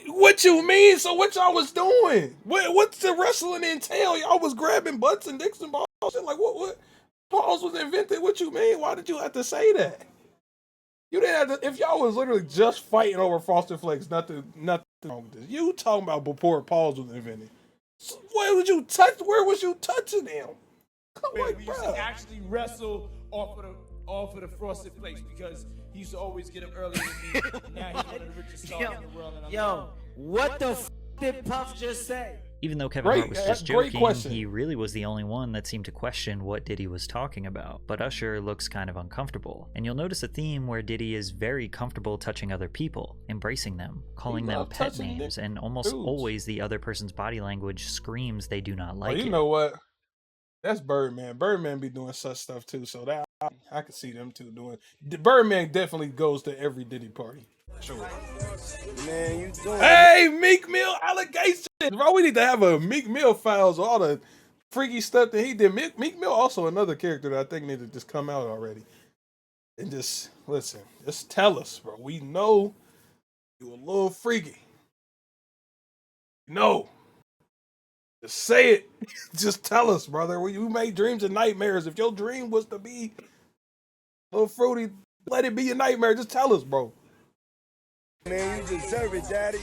What you mean? So what y'all was doing? What's the wrestling entail? Y'all was grabbing butts and dicks and balls. Like what? Pause was invented. What you mean? Why did you have to say that? You didn't have to. If y'all was literally just fighting over Frosted Flakes, nothing wrong with this. You talking about before pause was invented? So where was you touching them? We used to actually wrestle off of the Frosted Flakes because he used to always get up earlier than me. Now he's one of the richest stars in the world. And What the f did Puff just say? Even though Kevin Hart was just great joking, question. he really was the only one that seemed to question what Diddy was talking about. But Usher looks kind of uncomfortable. And you'll notice a theme where Diddy is very comfortable touching other people, embracing them, calling them pet names, and almost always the other person's body language screams they do not like you it. know what? That's Birdman. Birdman be doing such stuff too, so that I could see them two doing. Birdman definitely goes to every Diddy party. Sure. Man, you doing Hey, Meek Mill allegations, bro. We need to have a Meek Mill files. All the freaky stuff that he did. Meek Mill also another character that I think needed to just come out already and just listen. Just tell us, bro. We know you a little freaky. No. Just say it. Just tell us, brother. You made dreams and nightmares. If your dream was to be a little fruity, let it be a nightmare. Just tell us, bro. Man, you deserve it, daddy.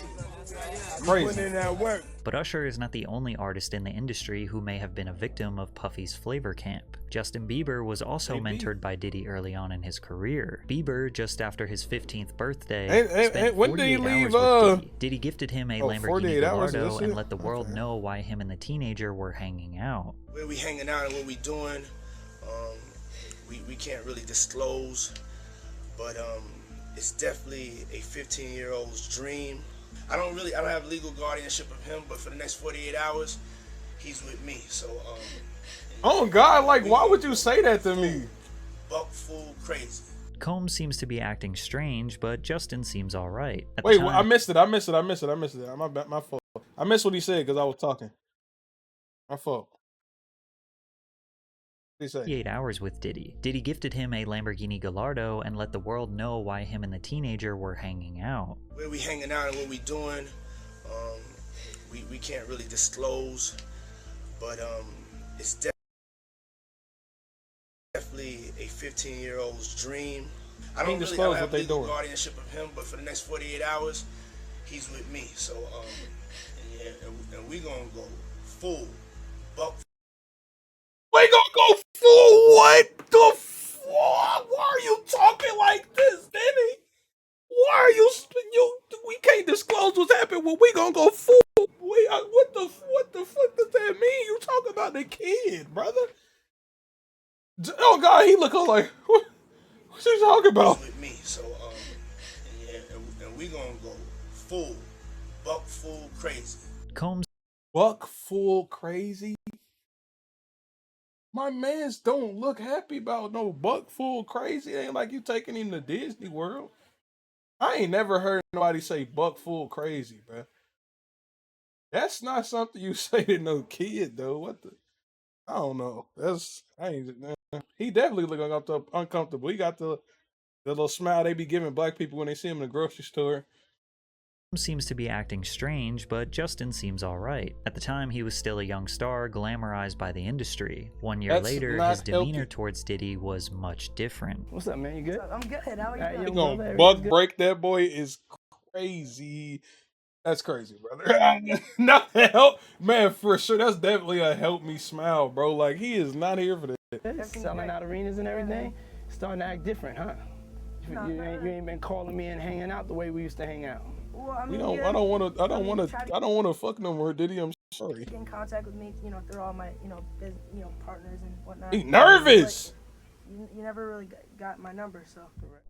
Crazy. You putting in that work. But Usher is not the only artist in the industry who may have been a victim of Puffy's flavor camp. Justin Bieber was also mentored by Diddy early on in his career. Bieber, just after his 15th birthday, spent when 48 did he leave, hours with Diddy. Diddy gifted him a Lamborghini 48 hours, Gallardo and it? let the world know why him and the teenager were hanging out. Where we hanging out and what we doing, we can't really disclose, but it's definitely a 15-year-old's dream. I don't have legal guardianship of him, but for the next 48 hours, he's with me. So Oh God, like why would you say that to me? buck fool crazy. Combs seems to be acting strange, but Justin seems alright. Wait, I missed it. I missed it. My fault. I missed what he said because I was talking. My fault. What did he say? 48 hours with Diddy. Diddy gifted him a Lamborghini Gallardo and let the world know why him and the teenager were hanging out. Where we hanging out and what we doing, we can't really disclose, but it's definitely a 15-year-old's dream. I don't have legal guardianship of him, but for the next 48 hours, he's with me. So yeah, and we gonna go full buck. We gonna go full what the fuck? Why are you talking like this, Denny? Why are you? We can't disclose what's happened. Well, we gonna go full. What the fuck does that mean? You talking about the kid, brother? Oh God, he looking like what you talking about? With me, so yeah, and we gonna go full buck full crazy. Combs buck full crazy. My mans don't look happy about no buck full crazy. It ain't like you taking him to Disney World. I ain't never heard nobody say buck full crazy, bro. That's not something you say to no kid, though. What the? I don't know. He definitely look uncomfortable. He got the little smile they be giving black people when they see him in the grocery store. seems to be acting strange, but Justin seems alright. At the time, he was still a young star, glamorized by the industry. 1 year later, his demeanor towards Diddy was much different. What's up, man? You good? I'm good. How are you? You gonna buck break that boy is crazy. That's crazy, brother. Not to help, man, for sure. That's definitely a help me smile, bro. Like, he is not here for that. Selling out arenas and everything, starting to act different, huh? You ain't been calling me and hanging out the way we used to hang out. Well, I mean, I don't want to fuck no more, Diddy. I'm sorry. Get in contact with me, through all my, partners and whatnot. He nervous. You never really got my number, so.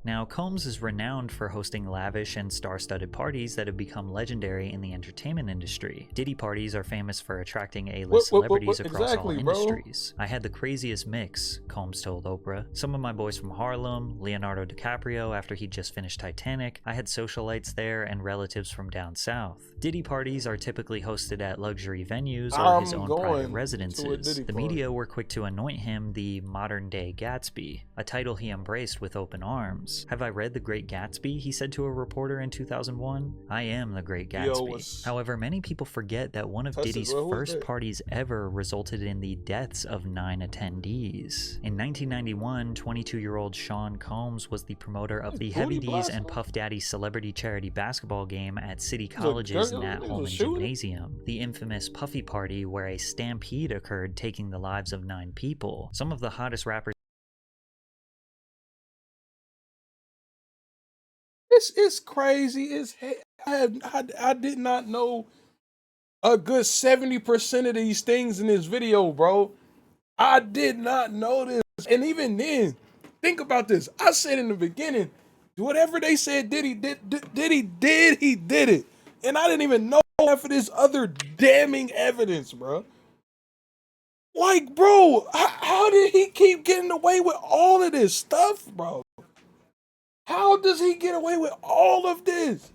Now, Combs is renowned for hosting lavish and star-studded parties that have become legendary in the entertainment industry. Diddy parties are famous for attracting A-list celebrities across all industries. I had the craziest mix, Combs told Oprah. Some of my boys from Harlem, Leonardo DiCaprio after he just finished Titanic, I had socialites there and relatives from down south. Diddy parties are typically hosted at luxury venues or his own private residences. The media were quick to anoint him the modern-day Gatsby, a title he embraced with open arms. Have I read The Great Gatsby? He said to a reporter in 2001. I am The Great Gatsby. However, many people forget that one of Diddy's first parties ever resulted in the deaths of 9 attendees. In 1991, 22-year-old Sean Combs was the promoter of the Heavy D's and Puff Daddy celebrity charity basketball game at City College's Nat Holman Gymnasium, the infamous Puffy Party where a stampede occurred taking the lives of 9 people. Some of the hottest rappers. This is crazy as hell. I did not know a good 70% of these things in this video, bro. I did not know this. And even then, think about this. I said in the beginning, whatever they said Diddy did, he did it. And I didn't even know half of this other damning evidence, bro. Like, bro, how did he keep getting away with all of this stuff, bro? How does he get away with all of this?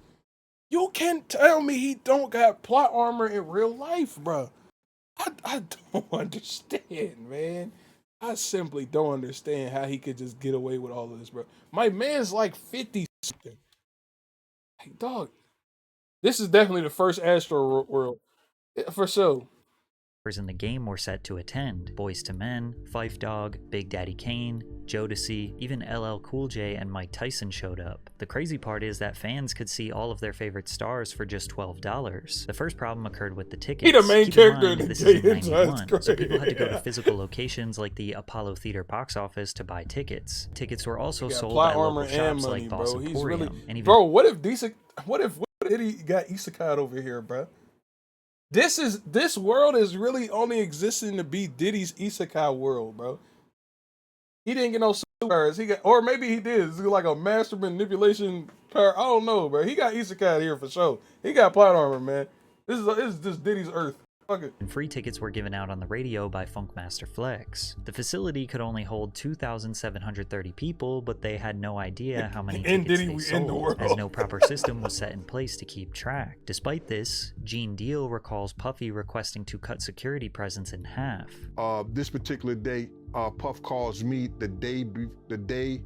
You can't tell me he don't got plot armor in real life, bro. I don't understand, man. I simply don't understand how he could just get away with all of this, bro. My man's like 50 something. Hey, dog. This is definitely the first Astro World. For sure. In the game were set to attend. Boyz II Men, Phife Dawg, Big Daddy Kane, Jodeci, even LL Cool J and Mike Tyson showed up. The crazy part is that fans could see all of their favorite stars for just $12. The first problem occurred with the tickets. He the main character in the this is game. in 91, so people had to go to physical locations like the Apollo Theater box office to buy tickets. Tickets were also sold at local shops like Boss Emporium. And even what if Diddy got isekai over here, bro? This world is really only existing to be Diddy's isekai world, bro. He didn't get no superpowers. Or maybe he did. It's like a master manipulation power. I don't know, bro. He got isekai here for sure. He got plot armor, man. This is just Diddy's Earth. Fuck it. And free tickets were given out on the radio by Funkmaster Flex. The facility could only hold 2,730 people, but they had no idea how many tickets they sold, as no proper system was set in place to keep track. Despite this, Gene Deal recalls Puffy requesting to cut security presence in half. This particular day, Puff calls me the day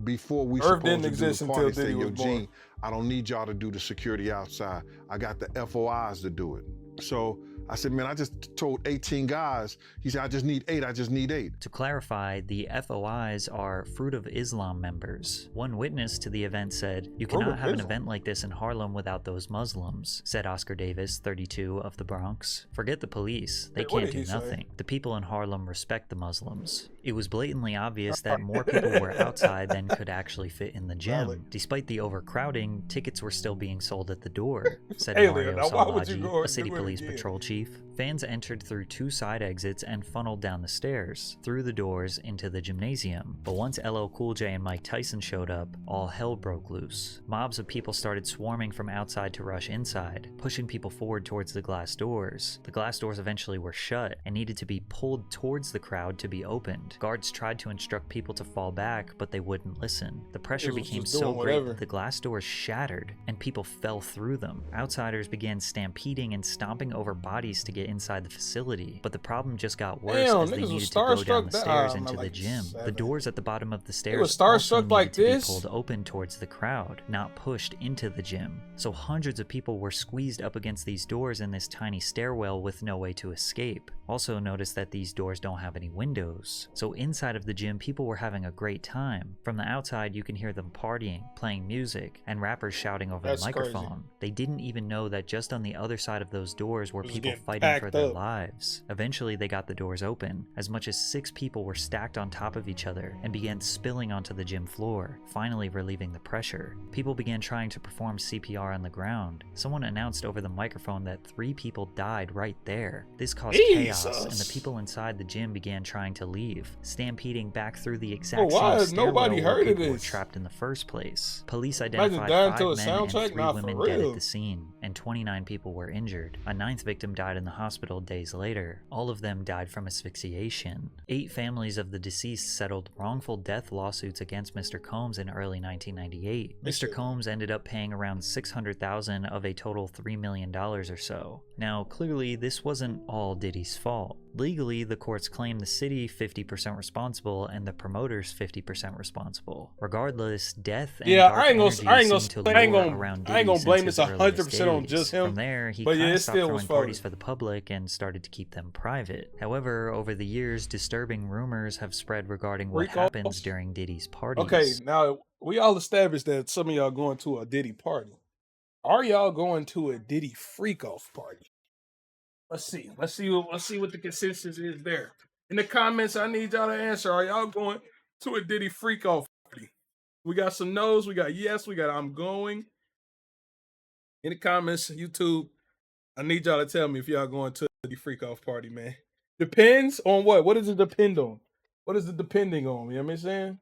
before we Earth supposed didn't to exist do the until party. Diddy Say, was yo, born. Gene, I don't need y'all to do the security outside. I got the FOIs to do it. So I said, man, I just told 18 guys. He said, I just need 8. To clarify, the FOIs are Fruit of Islam members. One witness to the event said, "You cannot have an event like this in Harlem without those Muslims," said Oscar Davis, 32, of the Bronx. Forget the police. They can't do nothing. The people in Harlem respect the Muslims. It was blatantly obvious that more people were outside than could actually fit in the gym. Despite the overcrowding, tickets were still being sold at the door, said Mario Salaji, a city police patrol chief. Fans entered through 2 side exits and funneled down the stairs, through the doors into the gymnasium. But once LL Cool J and Mike Tyson showed up, all hell broke loose. Mobs of people started swarming from outside to rush inside, pushing people forward towards the glass doors. The glass doors eventually were shut and needed to be pulled towards the crowd to be opened. Guards tried to instruct people to fall back, but they wouldn't listen. The pressure became so great that the glass doors shattered and people fell through them. Outsiders began stampeding and stomping over bodies bodies to get inside the facility, but the problem just got worse Damn, as they niggas was needed to go down starstruck. the That stairs I'm into not the like gym. The 7. doors at the bottom of the It was stairs also starstruck needed like to be this. pulled open towards the crowd, not pushed into the gym. So hundreds of people were squeezed up against these doors in this tiny stairwell with no way to escape. Also notice that these doors don't have any windows. So inside of the gym, people were having a great time. From the outside, you can hear them partying, playing music, and rappers shouting over That's the microphone. crazy. They didn't even know that just on the other side of those doors were It was people getting fighting for packed their up. lives. Eventually, they got the doors open. As much as 6 people were stacked on top of each other and began spilling onto the gym floor, finally relieving the pressure. People began trying to perform CPR on the ground. Someone announced over the microphone that 3 people died right there. This caused chaos, and the people inside the gym began trying to leave, stampeding back through the exact Why same has stairwell nobody where heard of people were this? trapped in the first place. Police Imagine identified dying 5 to a men and soundtrack? 3 Nah, for women dead real. at the scene, and 29 people were injured. A 9th victim died in the hospital days later. All of them died from asphyxiation. 8 families of the deceased settled wrongful death lawsuits against Mr. Combs in early 1998. Mr. Combs ended up paying around $600,000 of a total $3 million or so. Now, clearly, this wasn't all Diddy's fault. Legally, the courts claim the city 50% responsible and the promoters 50% responsible. Regardless, death and dark energy seemed to lure around Diddy since his earliest days. From there, he kind of stopped throwing parties for the public and started to keep them private. However, over the years, disturbing rumors have spread regarding what happens during Diddy's parties. Okay, now we all established that some of y'all going to a Diddy party. Are y'all going to a Diddy freak off party? Let's see what the consensus is there. In the comments, I need y'all to answer. Are y'all going to a Diddy freak off party? We got some no's, we got yes, we got I'm going. In the comments, YouTube, I need y'all to tell me if y'all going to a Diddy freak off party, man. Depends on what? What does it depend on? What is it depending on? You know what I'm saying?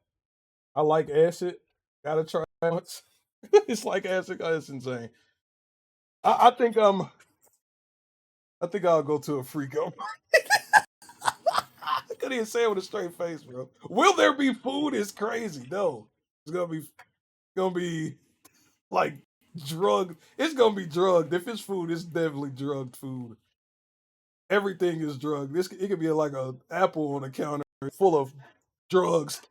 I like acid. Gotta try it once. It's like acid. That's insane. I think I'll go to a freak off party. I couldn't even say it with a straight face, bro. Will there be food? It's crazy. No. It's gonna be like drugged. It's gonna be drugged. If it's food, it's definitely drugged food. Everything is drugged. It could be like an apple on the counter full of drugs,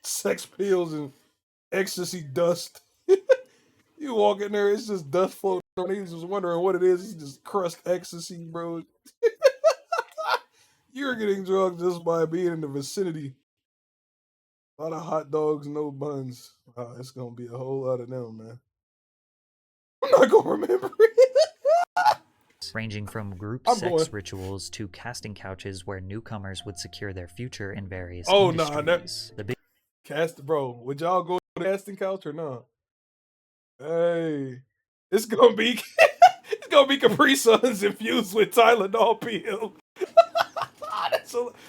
sex pills, and ecstasy dust. You walk in there, it's just dust floating. He's just wondering what it is. It's just crushed ecstasy, bro. You're getting drugged just by being in the vicinity. A lot of hot dogs, no buns. Wow, it's gonna be a whole lot of them, man. I'm not gonna remember it. Ranging from group I'm sex going. rituals to casting couches where newcomers would secure their future in various Oh industries. no, bro. Would y'all go to the casting couch or not? Hey, it's gonna be it's gonna be Capri Suns infused with Tylenol pill.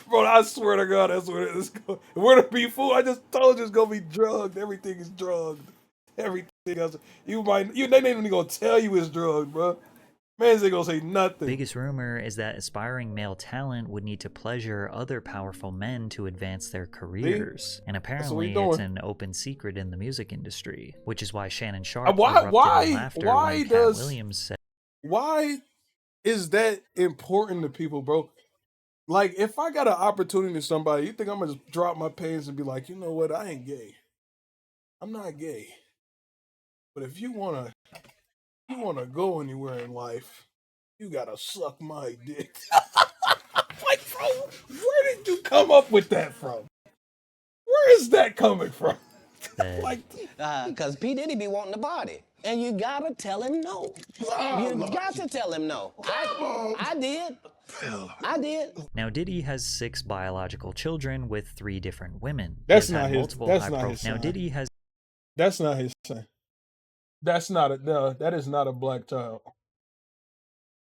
Bro, I swear to God, that's what it is. Where to be food? I just told you it's gonna be drugged. Everything is drugged. Everything else. They ain't even gonna tell you it's drugged, bro. Man's ain't gonna say nothing. Biggest rumor is that aspiring male talent would need to pleasure other powerful men to advance their careers. And apparently it's an open secret in the music industry, which is why Shannon Sharp erupted in laughter when Cat Williams said, why is that important to people, bro? Like, if I got an opportunity to somebody, you think I'm gonna just drop my pants and be like, you know what, I ain't gay. I'm not gay. But if you wanna go anywhere in life, you gotta suck my dick. Like, bro, where did you come up with that from? Where is that coming from? like, Cause P. Diddy be wanting the body. And you gotta tell him no. You got to tell him no. I did. I did. Now, Diddy has 6 biological children with 3 different women. That's not his. That's not his Now, son. Diddy has. That's not his son. That's not a. No, that is not a black child.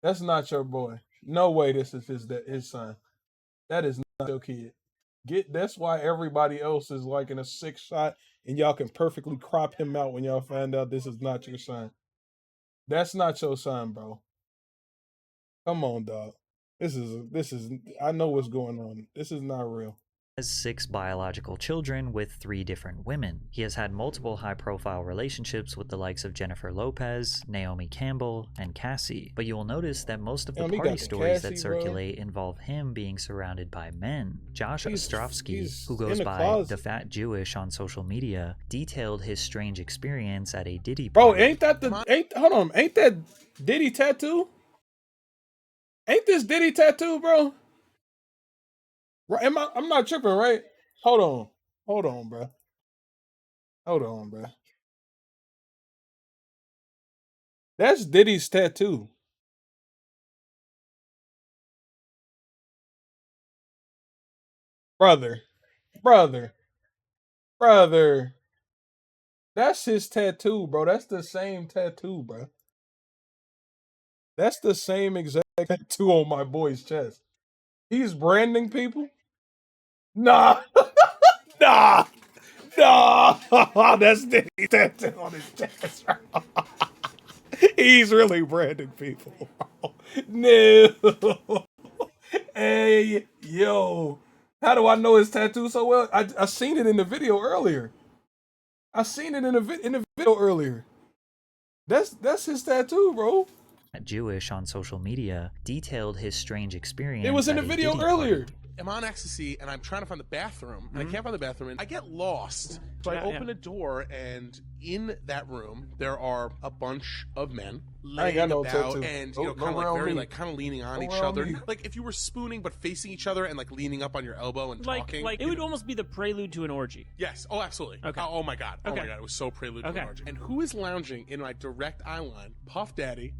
That's not your boy. No way. This is his son. That is not your kid. That's why everybody else is like in a 6 shot, and y'all can perfectly crop him out when y'all find out this is not your son. That's not your son, bro. Come on, dog. This is. I know what's going on. This is not real. has 6 biological children with 3 different women. He has had multiple high-profile relationships with the likes of Jennifer Lopez, Naomi Campbell, and Cassie. But you will notice that most of the party stories that circulate involve him being surrounded by men. Josh Ostrovsky, who goes by The Fat Jewish on social media, detailed his strange experience at a Diddy party. Bro, ain't that Diddy tattoo? Ain't this Diddy tattoo, bro? Right, I'm not tripping, right? Hold on, bro. Hold on, bro. That's Diddy's tattoo. Brother. That's his tattoo, bro. That's the same tattoo, bro. That's the same exact tattoo on my boy's chest. He's branding people? Nah. Nah. That's Diddy's tattoo on his chest, bro. He's really branding people, bro. No. Hey, yo. How do I know his tattoo so well? I seen it in the video earlier. That's his tattoo, bro. Jewish on social media detailed his strange experience. It was in the video earlier. I'm on ecstasy and I'm trying to find the bathroom and I can't find the bathroom and I get lost. So I open a door and in that room there are a bunch of men laying about and kind of very kind of leaning on each other. Like if you were spooning but facing each other and like leaning up on your elbow and talking. Like it would almost be the prelude to an orgy. Yes. Oh, absolutely. Okay. Oh my god. Oh my god. It was so prelude to an orgy. And who is lounging in my direct eye line? Puff Daddy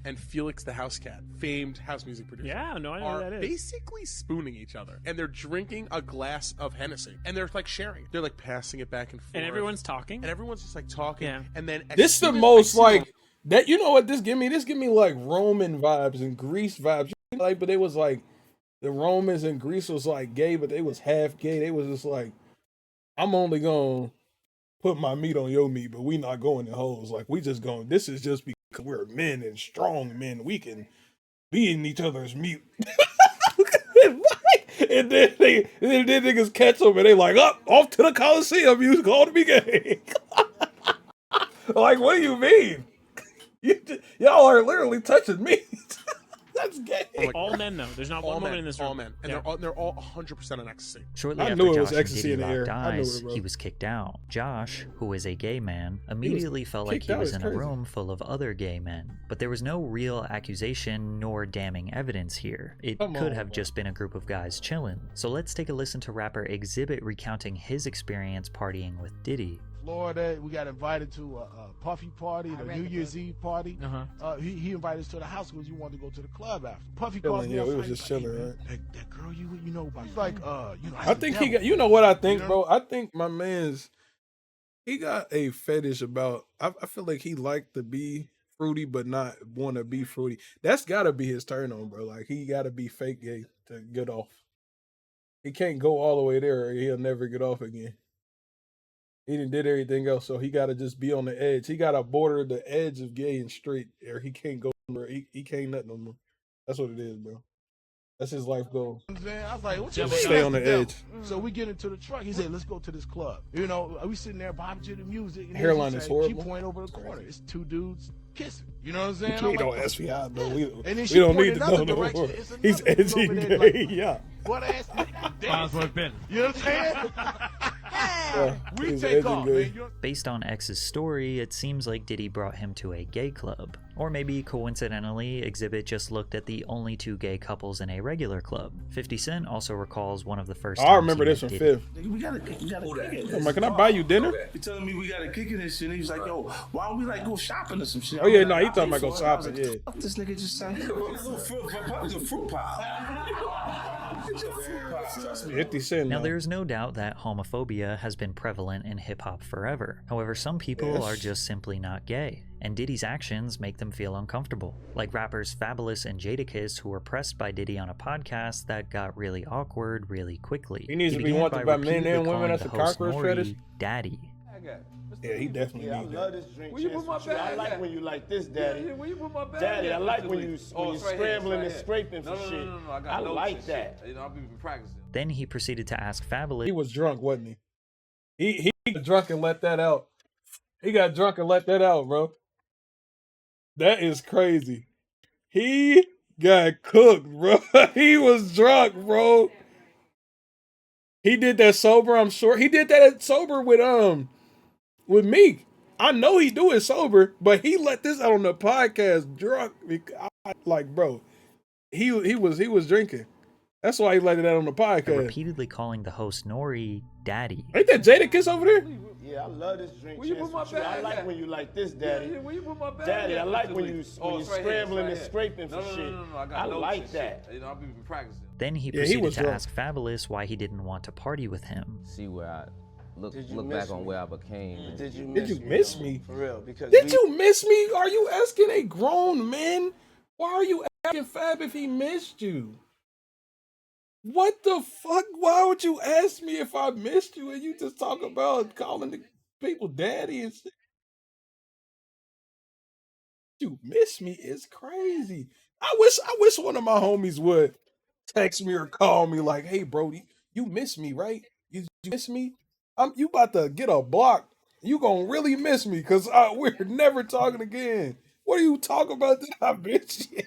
and Felix the House Cat, famed house music producer. Yeah, no, I know who that is. Basically spooning each other, and they're drinking a glass of Hennessy, and they're like sharing. They're like passing it back and forth, and everyone's talking, and everyone's just like talking. Yeah. And then this the most like that. You know what this give me? This give me like Roman vibes and Greece vibes. Like, but they was like the Romans and Greece was like gay, but they was half gay. They was just like, I'm only gonna put my meat on your meat, but we not going to hoes. Like we just going. This is just because we're men and strong men. We can be in each other's meat. and then niggas catch them and they like, off to the Coliseum. You called to be gay. Like, what do you mean? Y'all are literally touching me. That's gay. All men though. There's not one woman in this room. All men, and they're all 100% on ecstasy. Shortly after Josh and Diddy Rock dies, he was kicked out. Josh, who is a gay man, immediately felt like he was in a room full of other gay men. But there was no real accusation nor damning evidence here. It could have just been a group of guys chilling. So let's take a listen to rapper Exhibit recounting his experience partying with Diddy. Florida, we got invited to a Puffy party, the New Year's Eve party. He invited us to the house because he wanted to go to the club after. Puffy called me. Yeah, we was just chilling, right? That girl you know about. He's like, I think he got. You know what I think, bro? I think my man's. He got a fetish about. I feel like he liked to be fruity, but not want to be fruity. That's got to be his turn on, bro. Like he got to be fake gay to get off. He can't go all the way there, or he'll never get off again. He did everything else, so he got to just be on the edge. He got to border the edge of gay and straight, or he can't go. He can't nut no more. That's what it is, bro. That's his life goal. I was like, what just stay on the edge. So we get into the truck. He said, let's go to this club. You know, we sitting there bobbing to the music. And hairline is horrible. She point over the corner. It's two dudes kissing. You know what I'm saying? We don't ask me how, though. We don't need to know no more. He's edgy gay, like, yeah. What ass nigga? Ben. You know what I'm saying? We take off, man. Based on X's story, it seems like Diddy brought him to a gay club. Or maybe coincidentally, Exhibit just looked at the only 2 gay couples in a regular club. 50 Cent also recalls one of the first times I remember this from Fifth. We gotta kick it. I'm like, can I buy you dinner? He telling me we gotta kick it and shit. And he's like, yo, why don't we like go shopping or some shit? Oh yeah, no, he talking about go shopping. Yeah. Fuck this nigga just saying. It's a fruit pie. 50 Cent. Now, there's no doubt that homophobia has been prevalent in hip-hop forever. However, some people are just simply not gay, and Diddy's actions make them feel uncomfortable. Like rappers Fabulous and Jadakiss, who were pressed by Diddy on a podcast that got really awkward really quickly. He needs to be wanted by men and women. That's a cockroach fetish. Daddy. bag at? Yeah, he definitely Yeah, I need love that. this drink. Where you chance put my with you. I bag like at? when you like this, Daddy. Yeah, where you put my bag Daddy, at? I like Mr. when Lee? you Oh, when it's you right here, it's scrambling right and here. scraping for No, shit. I got I notes like and that. shit. You know, I've been practicing. Then he proceeded to ask Fabulous. He was drunk, wasn't he? He got drunk and let that out. He got drunk and let that out, bro. That is crazy. He got cooked, bro. He was drunk, bro. He did that sober, I'm sure. He did that sober with Meek. I know he do it sober, but he let this out on the podcast drunk. Like, bro, he was drinking. That's why he let it out on the podcast. Repeatedly calling the host Nori daddy. Ain't that Jadakiss over there? Yeah, I love this drink. Where you chance put my with you. I bag like at? when you like this, Daddy. Yeah, where you put my bag Daddy, at, I like Mr. when Lee? you Oh, when it's you right here, it's scrambling right and here. scraping for No, shit. I got I notes like and shit. that. You know, I've been practicing. Then he Yeah, he proceeded was to drunk. ask Fabulous why he didn't want to party with him. See where I look Did you back miss on me? where I became. Did you miss me? For real, because Did you miss me? Are you asking a grown man? Why are you asking Fab if he missed you? What the fuck? Why would you ask me if I missed you and you just talk about calling the people daddy and shit? You miss me is crazy. I wish one of my homies would text me or call me like, hey Brody, you miss me, right? You miss me? You about to get a block. You gonna really miss me because we're never talking again. What are you talking about that I miss you?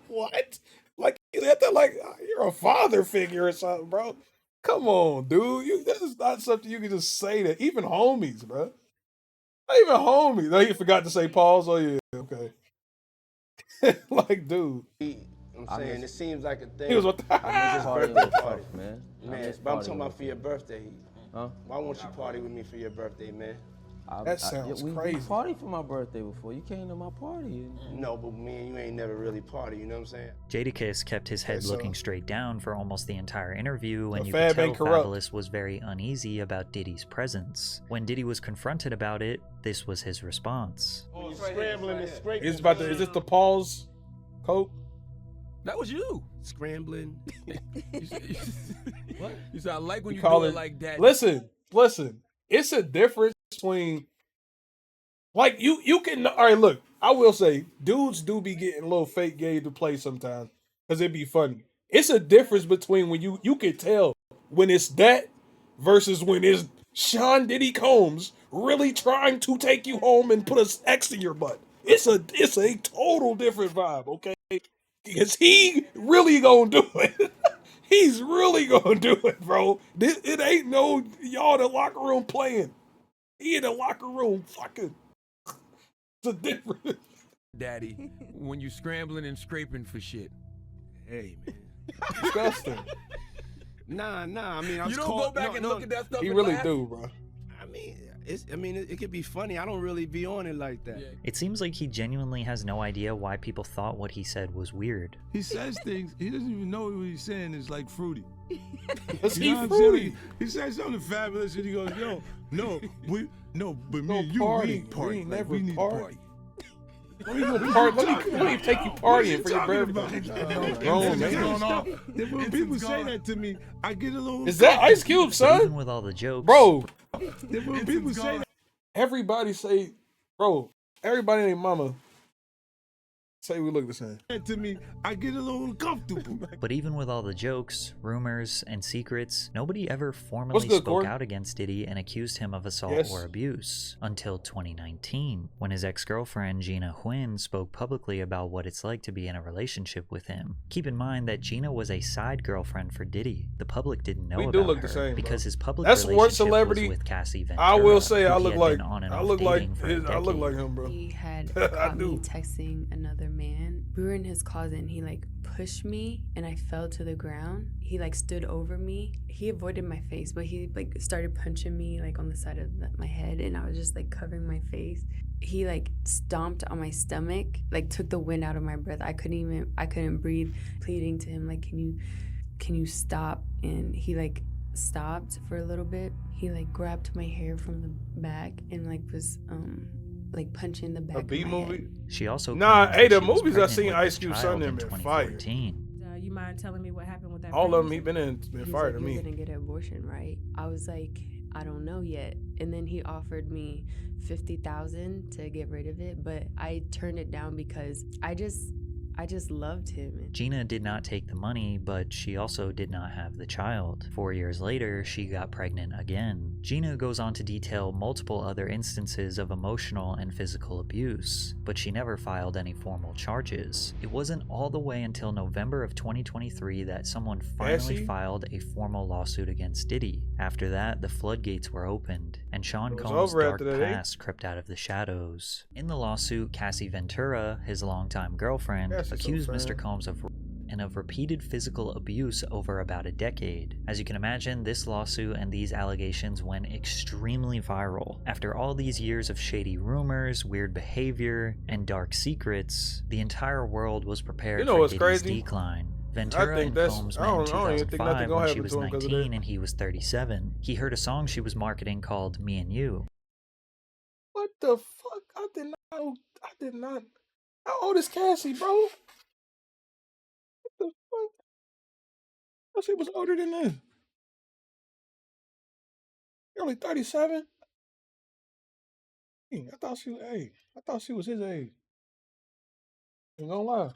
What? Like you're a father figure or something, bro. Come on, dude. This is not something you can just say to even homies, bro. Not even homies. No, you forgot to say pause. Oh yeah, okay. Like, dude. I'm saying it seems like a thing. He was what the I miss partying birthday with party, Puff, man. I Man, miss but I'm partying talking about with for your birthday. Huh? Why won't you party with me for your birthday, man? That sounds crazy. We party for my birthday before. You came to my party. No, but me and you ain't never really party, you know what I'm saying? Jadakiss kept his head so- looking straight down for almost the entire interview, and So you Fab could tell ain't corrupt. Fabulous was very uneasy about Diddy's presence. When Diddy was confronted about it, this was his response. When you scrambling and scraping. Is this the pause, Coke? That was you. Scrambling. What? You said I like when you call do it like that. Listen. It's a difference between like you can. All right, look. I will say, dudes do be getting a little fake gay to play sometimes because it'd be funny. It's a difference between when you can tell when it's that versus when it's Sean Diddy Combs really trying to take you home and put an X in your butt. It's a total different vibe, okay? Because he really gonna do it. He's really gonna do it, bro. It ain't no y'all in the locker room playing. He in the locker room fucking. It's a difference. Daddy, when you scrambling and scraping for shit. Hey, man. Disgusting. Nah. I mean, I was You don't caught, go back and look at that stuff He and really laugh? do, bro. I mean, it could be funny. I don't really be on it like that. It seems like he genuinely has no idea why people thought what he said was weird. He says things, he doesn't even know what he's saying is like fruity. Is You he know what I'm saying? fruity? He says something fabulous and he goes, yo, but me No and you, party. we ain't party. We ain't Like, never we need party. to party. Let me take you partying for your birthday. Grown man. Then when people say that to me, I get a little. Is that Ice Cube, But son? even with all the jokes, Bro, Then when people say that, everybody say, bro, everybody named mama say we look the same. to me, I get a little uncomfortable. But even with all the jokes, rumors, and secrets, nobody ever formally good, spoke Corey? out against Diddy and accused him of assault Yes. or abuse until 2019, when his ex-girlfriend Gina Huynh spoke publicly about what it's like to be in a relationship with him. Keep in mind that Gina was a side girlfriend for Diddy. The public didn't know We about do look her the same, because bro. his public That's one relationship celebrity. was with Cassie Ventura. I will say who I he look had like been on and I off look like dating for a I look decade. like him, bro. He had I caught me do. texting another man. We were in his closet and he like pushed me and I fell to the ground. He like stood over me. He avoided my face, but he like started punching me like on the side of my head and I was just like covering my face. He like stomped on my stomach, like took the wind out of my breath. I couldn't breathe, pleading to him like, can you stop? And he like stopped for a little bit. He like grabbed my hair from the back and like was like punching the back A B of my movie? head. She also Nah, claims hey, that the she was movies I pregnant seen with Ice his Cube child son in them been fire. 2014. You mind telling me what happened with that? All of them, pregnancy? he been He's fired like, to you're me. gonna get an abortion, right? I was like, I don't know yet. And then he offered me $50,000 to get rid of it, but I turned it down because I just loved him. Gina did not take the money, but she also did not have the child. 4 years later, she got pregnant again. Gina goes on to detail multiple other instances of emotional and physical abuse, but she never filed any formal charges. It wasn't all the way until November of 2023 that someone finally filed a formal lawsuit against Diddy. After that, the floodgates were opened, and Sean Combs' dark past crept out of the shadows. In the lawsuit, Cassie Ventura, his longtime girlfriend, accused Mr. Combs of repeated physical abuse over about a decade. As you can imagine, this lawsuit and these allegations went extremely viral. After all these years of shady rumors, weird behavior, and dark secrets, the entire world was prepared for Diddy's decline. Ventura and Combs met in 2005 when she was 19 and he was 37. He heard a song she was marketing called Me and You. What the fuck? I did not. How old is Cassie, bro? What the fuck? Oh, she was older than this. You're only 37? I thought she was his age. Ain't gonna lie.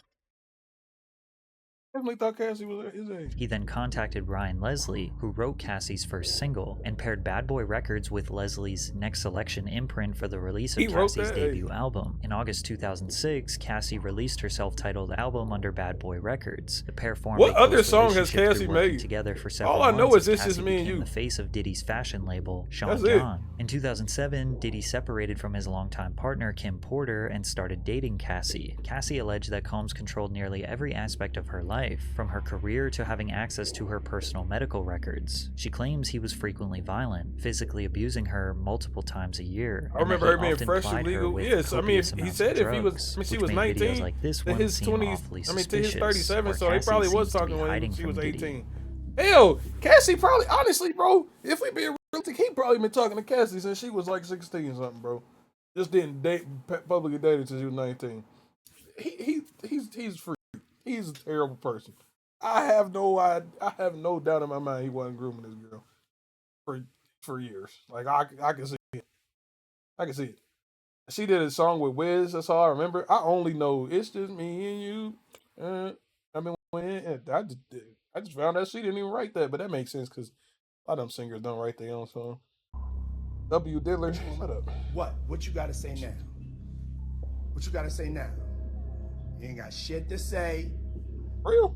Definitely thought Cassie was his age. He then contacted Ryan Leslie, who wrote Cassie's first single, and paired Bad Boy Records with Leslie's Next Selection imprint for the release of Cassie's debut album. In August 2006, Cassie released her self-titled album under Bad Boy Records. The pair formed what other song has Cassie made? Together for several All I know months is This Is Me and You. The face of Diddy's fashion label, Sean John. In 2007, Diddy separated from his longtime partner Kim Porter and started dating Cassie. Cassie alleged that Combs controlled nearly every aspect of her life, from her career to having access to her personal medical records. She claims he was frequently violent, physically abusing her multiple times a year. I remember her being freshly legal. Yes, I mean, he said if he was, she was 19, like this to his 20s, to his 37, so they Cassie probably was seems to talking be when hiding she was from 18. Diddy. Hell, Cassie probably, honestly, bro, if we being realistic, he probably been talking to Cassie since she was like 16 or something, bro. Just didn't publicly date her until she was 19. He's free. He's a terrible person. I have no doubt in my mind he wasn't grooming this girl for years. Like I can see it. I can see it. She did a song with Wiz. That's all I remember. I only know It's Just Me and You. I just found out she didn't even write that, but that makes sense because a lot of them singers don't write their own song. W. Diddler, shut up. What you got to say now? What you got to say now? You ain't got shit to say. Real?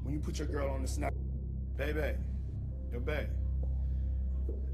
When you put your girl on the snap, baby, your babe.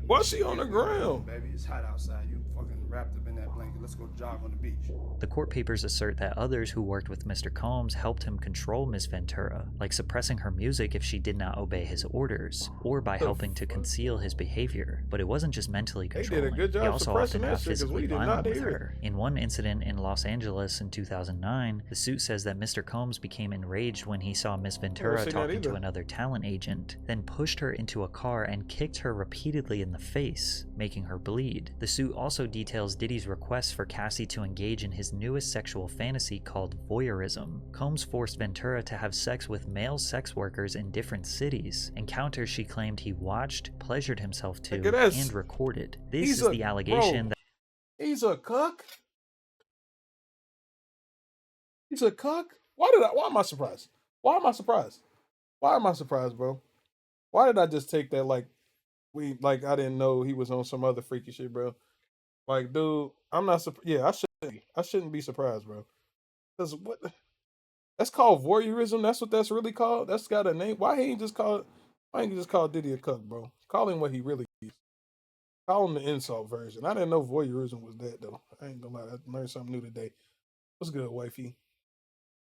Why's she on the ground? Baby, it's hot outside. You fucking wrapped up in that blanket. Let's go jog on the beach. The court papers assert that others who worked with Mr. Combs helped him control Miss Ventura, like suppressing her music if she did not obey his orders, or by helping to conceal his behavior. But it wasn't just mentally controlling. They did a good job he also often suppressing that got shit because physically we did violent not with hear her. In one incident in Los Angeles in 2009, the suit says that Mr. Combs became enraged when he saw Miss Ventura talking to another talent agent, then pushed her into a car and kicked her repeatedly in the face, making her bleed. The suit also details Diddy's request for Cassie to engage in his newest sexual fantasy called voyeurism. Combs forced Ventura to have sex with male sex workers in different cities, encounters she claimed he watched, pleasured himself to, and recorded. This is the allegation that he's a cuck? He's a cuck? Why am I surprised? Why am I surprised? Why am I surprised, bro? Why did I just take that like I didn't know he was on some other freaky shit, bro? Like, dude, I'm not surprised. Yeah, I shouldn't be surprised, bro. Cause what? That's called voyeurism. That's what that's really called. That's got a name. Why ain't you just call Diddy a cuck, bro? Call him what he really is. Call him the insult version. I didn't know voyeurism was that though. I ain't gonna lie. I learned something new today. What's good, wifey?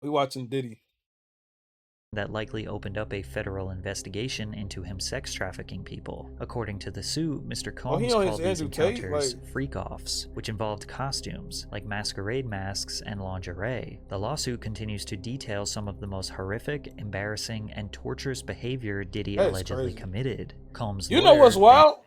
We watching Diddy. That likely opened up a federal investigation into him sex trafficking people. According to the suit, Mr. Combs called these encounters freak-offs, which involved costumes, like masquerade masks and lingerie. The lawsuit continues to detail some of the most horrific, embarrassing, and torturous behavior Diddy allegedly committed. Combs' You know what's wild?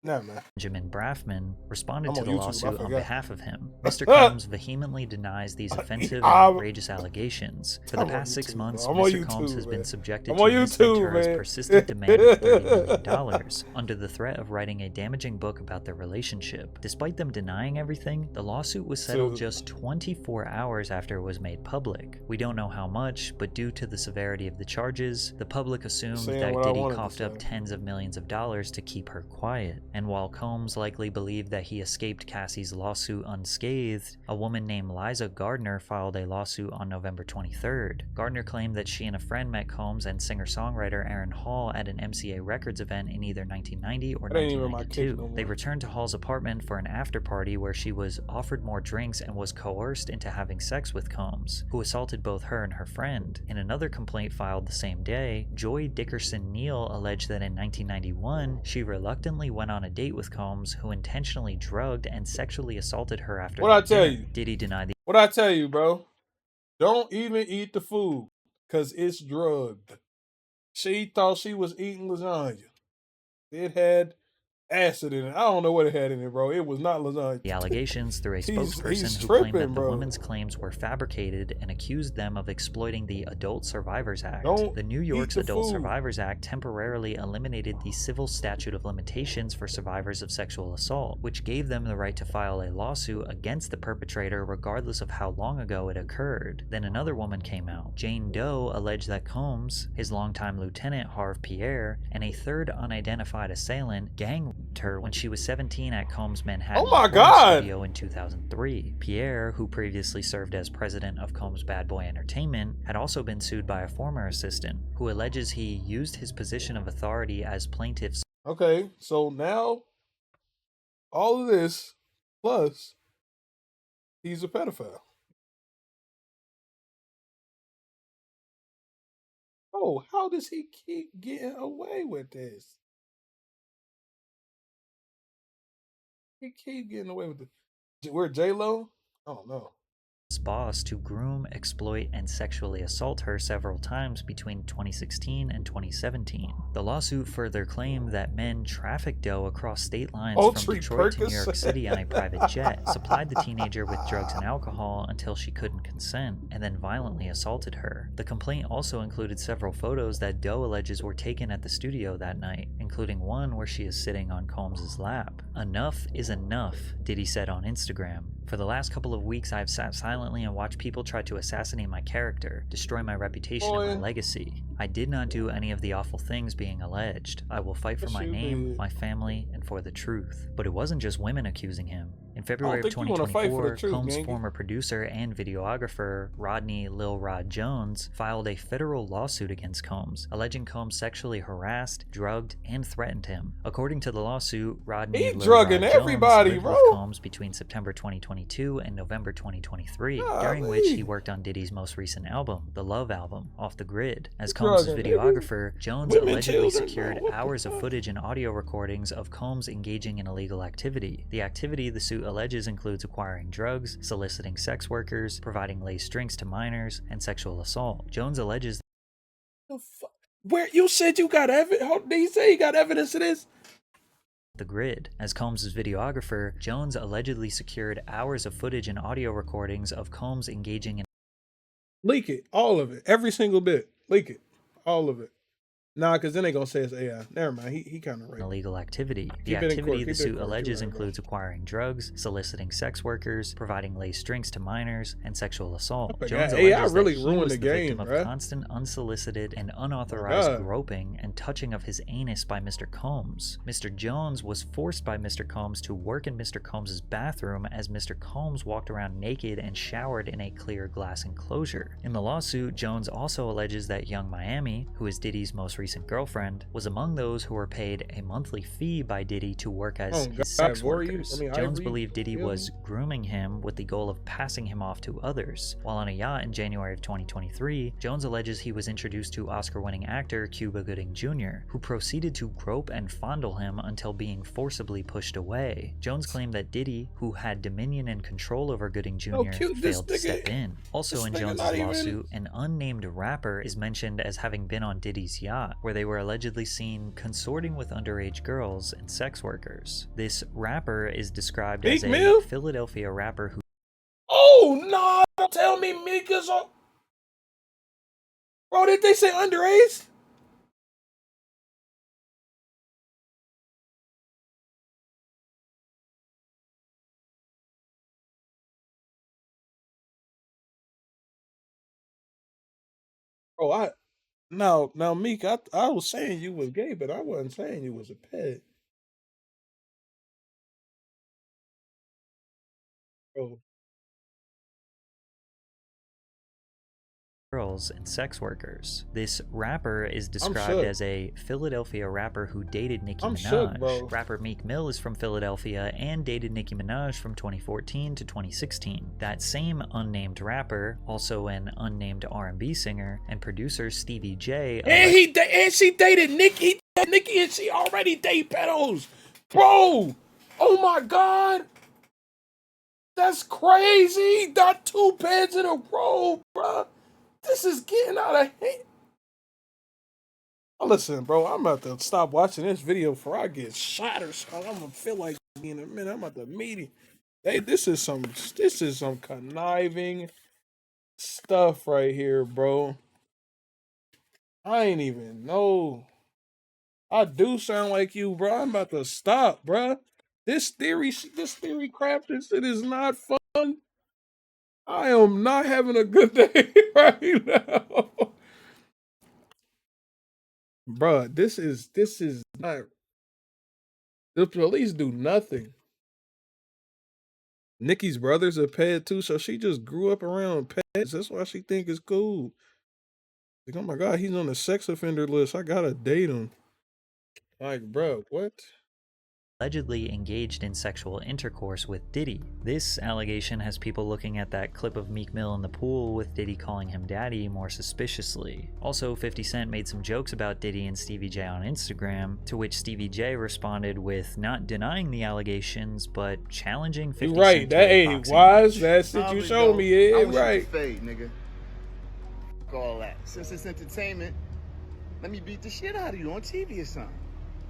Nah, man. Benjamin Braffman responded I'm to on the YouTube, I lawsuit on forgot. behalf of him. Mr. Combs vehemently denies these offensive and outrageous allegations. For the I'm on past 6 YouTube, months, bro. I'm on Mr. Combs YouTube, has man. been subjected I'm to on Ms. YouTube, Ventura's man. persistent demand of $30 million under the threat of writing a damaging book about their relationship. Despite them denying everything, the lawsuit was settled just 24 hours after it was made public. We don't know how much, but due to the severity of the charges, the public assumed Saying that what I Diddy wanted to coughed up say. tens of millions of dollars to keep her quiet. And while Combs likely believed that he escaped Cassie's lawsuit unscathed, a woman named Liza Gardner filed a lawsuit on November 23rd. Gardner claimed that she and a friend met Combs and singer-songwriter Aaron Hall at an MCA Records event in either 1990 or That ain't even my case 1992. no more. They returned to Hall's apartment for an after-party where she was offered more drinks and was coerced into having sex with Combs, who assaulted both her and her friend. In another complaint filed the same day, Joy Dickerson Neal alleged that in 1991, she reluctantly went on a date with Combs, who intentionally drugged and sexually assaulted her after What I their tell dinner. you? Diddy denied the What I tell you, bro? Don't even eat the food, cause it's drugged. She thought she was eating lasagna. It had acid in it. I don't know what it had in it, bro. It was not lasagna. allegations through a He's spokesperson who tripping, claimed that the bro. women's claims were fabricated and accused them of exploiting the Adult Survivors Act. Don't The New York's eat the Adult food. Survivors Act temporarily eliminated the civil statute of limitations for survivors of sexual assault, which gave them the right to file a lawsuit against the perpetrator regardless of how long ago it occurred. Then another woman came out. Jane Doe alleged that Combs, his longtime lieutenant Harve Pierre, and a third unidentified assailant gang-raped her when she was 17 at Combs' Manhattan Oh my recording God! studio in 2003. Pierre, who previously served as president of Combs Bad Boy Entertainment, had also been sued by a former assistant, who alleges he used his position of authority as plaintiff's. Okay, so now all of this plus he's a pedophile. Oh, how does he keep getting away with this? He keep getting away with it. Where J-Lo? I don't know. Boss to groom, exploit, and sexually assault her several times between 2016 and 2017. The lawsuit further claimed that men trafficked Doe across state lines from Ultra Detroit to New York Percocet. City on a private jet, supplied the teenager with drugs and alcohol until she couldn't consent, and then violently assaulted her. The complaint also included several photos that Doe alleges were taken at the studio that night, including one where she is sitting on Combs' lap. "Enough is enough," Diddy said on Instagram. "For the last couple of weeks, I have sat silently and watched people try to assassinate my character, destroy my reputation and my legacy. I did not do any of the awful things being alleged. I will fight for my name, my family, and for the truth." But it wasn't just women accusing him. In February of think you wanna fight for the 2024, truth, Combs' Gangy. former producer and videographer, Rodney Lil Rod Jones, filed a federal lawsuit against Combs, alleging Combs sexually harassed, drugged, and threatened him. According to the lawsuit, Rodney He Lil drugging Rod everybody, Jones lived bro. with Combs between September 2022 and November 2023, during which he worked on Diddy's most recent album, the Love Album, Off the Grid. As Combs' drugging videographer, Jones women, allegedly children, secured bro. What the hours of footage and audio recordings of Combs engaging in illegal activity. The activity the suit alleges includes acquiring drugs, soliciting sex workers, providing laced drinks to minors, and sexual assault. Jones alleges Where you said you got evidence? Did he say he got evidence of this? the grid. As Combs' videographer, Jones allegedly secured hours of footage and audio recordings of Combs engaging in Leak it, all of it, every single bit. Leak it, all of it. Nah, because then they gonna say it's AI. Never mind. He kind of right. illegal activity. The Keep it in activity court, the keep it in suit court. alleges You're right, includes acquiring drugs, soliciting sex workers, providing laced drinks to minors, and sexual assault. my Jones God, AI alleges really that he ruined was the the victim game, of bruh. constant unsolicited and unauthorized God. groping and touching of his anus by Mr. Combs. Mr. Jones was forced by Mr. Combs to work in Mr. Combs' bathroom as Mr. Combs walked around naked and showered in a clear glass enclosure. In the lawsuit, Jones also alleges that Young Miami, who is Diddy's most recent girlfriend, was among those who were paid a monthly fee by Diddy to work as his sex workers. Jones believed Diddy was grooming him with the goal of passing him off to others. While on a yacht in January of 2023, Jones alleges he was introduced to Oscar-winning actor Cuba Gooding Jr., who proceeded to grope and fondle him until being forcibly pushed away. Jones claimed that Diddy, who had dominion and control over Gooding Jr., failed to step in. Also in Jones' lawsuit, an unnamed rapper is mentioned as having been on Diddy's yacht. spot where they were allegedly seen consorting with underage girls and sex workers. This rapper is described as a Philadelphia rapper who... Oh, no! Don't tell me Meek is on... Bro, did they say underage? Oh, now, Meek, I was saying you was gay, but I wasn't saying you was a pet. Bro. girls and sex workers. This rapper is described as a Philadelphia rapper who dated Nicki Minaj. Rapper Meek Mill is from Philadelphia and dated Nicki Minaj from 2014 to 2016. That same unnamed rapper, also an unnamed R&B singer, and producer Stevie J. And she dated Nicki. Nicki and she already date pedos. Bro! Oh my god! That's crazy! Not 2 beds in a row, bruh! This is getting out of hand. Oh, listen, bro, I'm about to stop watching this video before I get shot or something. I'm gonna feel like in a minute. I'm about to meet him. Hey, this is some conniving stuff right here, bro. I ain't even know. I do sound like you, bro. I'm about to stop, bro. This theory crafting shit is not fun. I am not having a good day right now. Bruh, this is not. The police do nothing. Nikki's brother's a pet too, so she just grew up around pets. That's why she think it's cool. Like, oh my god, he's on the sex offender list. I gotta date him. Like, bro, what? Allegedly engaged in sexual intercourse with Diddy. This allegation has people looking at that clip of Meek Mill in the pool with Diddy calling him daddy more suspiciously. Also, 50 Cent made some jokes about Diddy and Stevie J on Instagram, to which Stevie J responded with not denying the allegations, but challenging 50 right, Cent that ain't wise. That shit you showed me, yeah, right. Fade, nigga. All that. Since it's entertainment, let me beat the shit out of you on TV or something.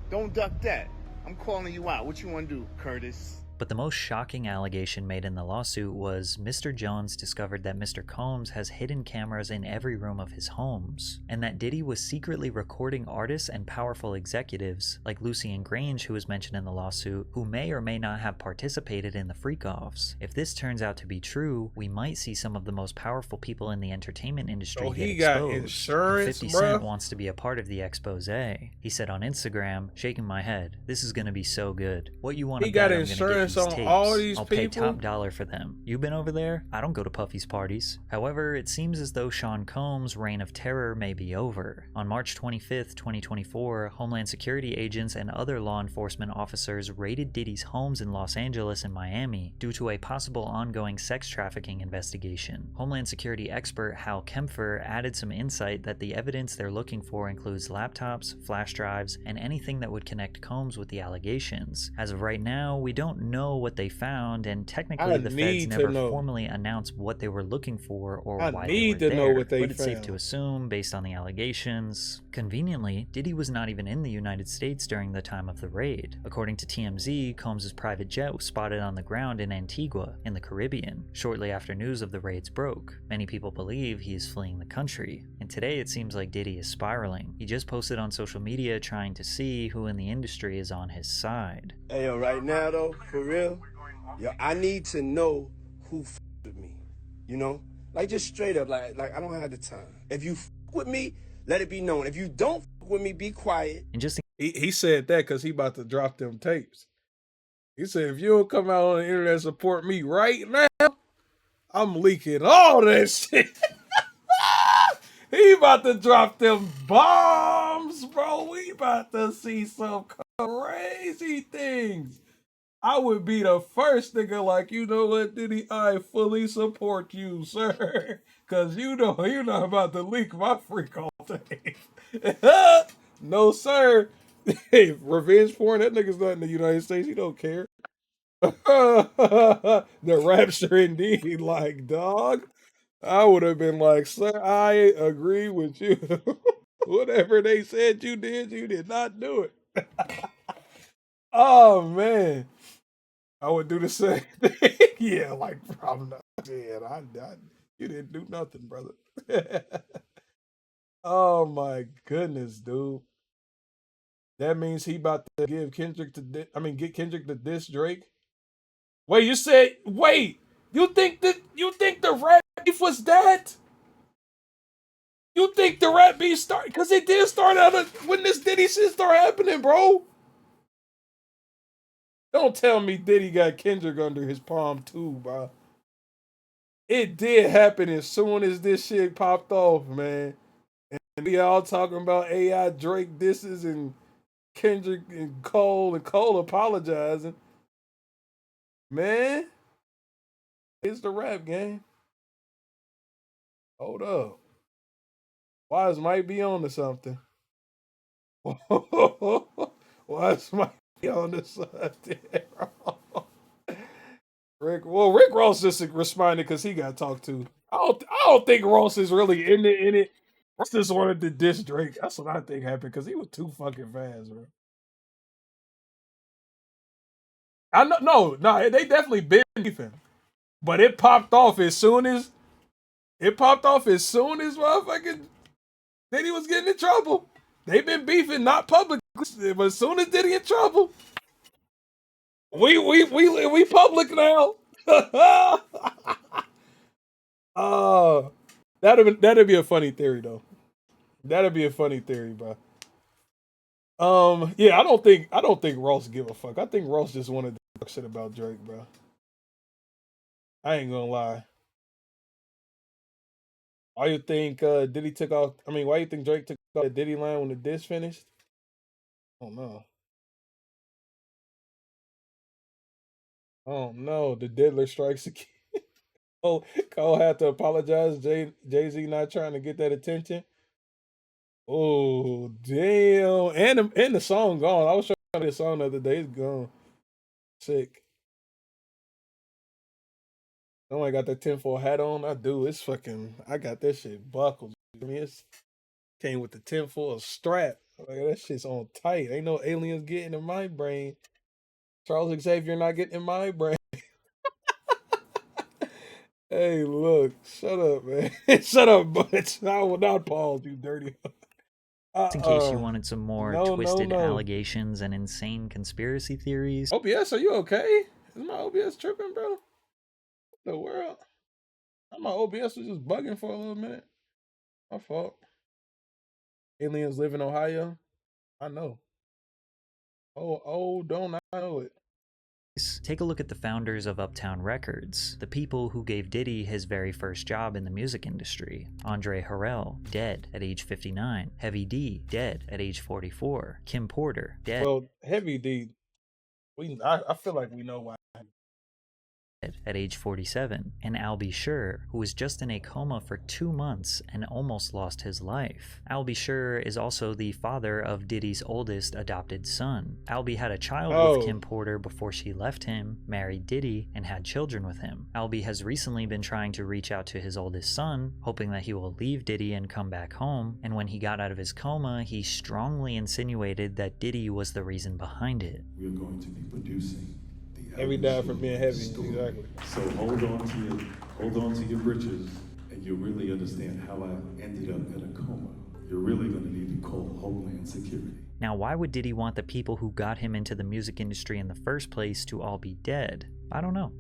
Don't duck that. I'm calling you out. What you want to do, Curtis? But the most shocking allegation made in the lawsuit was Mr. Jones discovered that Mr. Combs has hidden cameras in every room of his homes, and that Diddy was secretly recording artists and powerful executives, like Lucien Grange, who was mentioned in the lawsuit, who may or may not have participated in the freak-offs. If this turns out to be true, we might see some of the most powerful people in the entertainment industry get exposed. Got insurance, 50 Cent wants to be a part of the expose. He said on Instagram, shaking my head, "This is gonna be so good. What you want to bet I'm gonna get on tapes. all these I'll pay top dollar for them. You been over there? I don't go to Puffy's parties." However, it seems as though Sean Combs' reign of terror may be over. On March 25th, 2024, Homeland Security agents and other law enforcement officers raided Diddy's homes in Los Angeles and Miami due to a possible ongoing sex trafficking investigation. Homeland Security expert Hal Kempfer added some insight that the evidence they're looking for includes laptops, flash drives, and anything that would connect Combs with the allegations. As of right now, we don't know what they found, and technically the feds never formally announced what they were looking for or why they were there. But it's safe to assume, based on the allegations. Conveniently, Diddy was not even in the United States during the time of the raid. According to TMZ, Combs' private jet was spotted on the ground in Antigua, in the Caribbean, shortly after news of the raids broke. Many people believe he is fleeing the country, and today it seems like Diddy is spiraling. He just posted on social media trying to see who in the industry is on his side. Hey, yo, right now though, for real, yo, I need to know who with me, you know? Like, just straight up, like I don't have the time. If you with me, let it be known. If you don't with me, be quiet. And just he said that because he about to drop them tapes. He said, if you don't come out on the internet and support me right now, I'm leaking all that shit. He about to drop them bombs, bro. We about to see some crazy things. I would be the first nigga like, you know what, Diddy, I fully support you, sir. Cause you know you're not about to leak my freak all day. No, sir. Hey, revenge porn, that nigga's not in the United States. He don't care. The rapture indeed, like, dog. I would have been like, sir, I agree with you. Whatever they said you did not do it. Oh man, I would do the same thing. Yeah, like I'm not dead. You didn't do nothing, brother. Oh my goodness, dude. That means he about to give Kendrick to get Kendrick to diss Drake. Wait, you said wait. You think the rap beef was that? You think the rap beef started? Because it did start out when this Diddy shit started happening, bro. Don't tell me Diddy got Kendrick under his palm too, bro. It did happen as soon as this shit popped off, man. And we all talking about AI Drake disses and Kendrick and Cole apologizing. Man, it's the rap game. Hold up. Wise might be on to something. Wise might be on to something. Rick Ross just responded because he got talked to. I don't think Ross is really in it. Ross just wanted to diss Drake. That's what I think happened because he was too fucking fast, bro. I know, no, they definitely been beefing, but it popped off as soon as motherfucking Diddy was getting in trouble. They've been beefing, not publicly, but as soon as Diddy in trouble, we public now. That'd be a funny theory though. That'd be a funny theory, bro. Yeah, I don't think Ross give a fuck. I think Ross just wanted to talk shit about Drake, bro. I ain't gonna lie. Why you think Diddy took off? I mean, why you think Drake took off the Diddy line when the diss finished? Oh no. Oh no, the diddler strikes again. Cole had to apologize. Jay-Z not trying to get that attention. Oh damn! And the song gone. I was trying to get the song the other day. It's gone. Sick. Oh, I got that tinfoil hat on. I do. It's fucking. I got that shit buckled. I mean, it's came with the tinfoil strap. Like that shit's on tight. Ain't no aliens getting in my brain. Charles Xavier not getting in my brain. Hey, look, shut up, man. Shut up, Butch. I will not pause, you dirty. In case you wanted some more twisted no. allegations and insane conspiracy theories. OBS, are you okay? Is my OBS tripping, bro? What the world? My OBS was just bugging for a little minute. My fault. Aliens live in Ohio? I know. Oh, don't I know it? Take a look at the founders of Uptown Records, the people who gave Diddy his very first job in the music industry. Andre Harrell, dead at age 59. Heavy D, dead at age 44. Kim Porter, dead. Well, Heavy D, I feel like we know why. At age 47, and Al B. Sure, who was just in a coma for 2 months and almost lost his life. Al B. Sure is also the father of Diddy's oldest adopted son. Al B. had a child with Kim Porter before she left him, married Diddy, and had children with him. Al B. has recently been trying to reach out to his oldest son, hoping that he will leave Diddy and come back home, and when he got out of his coma, he strongly insinuated that Diddy was the reason behind it. We are going to be producing Heavy died for being heavy, exactly. So hold on to your britches, and you'll really understand how I ended up in a coma. You're really going to need to call Homeland Security. Now, why would Diddy want the people who got him into the music industry in the first place to all be dead? I don't know.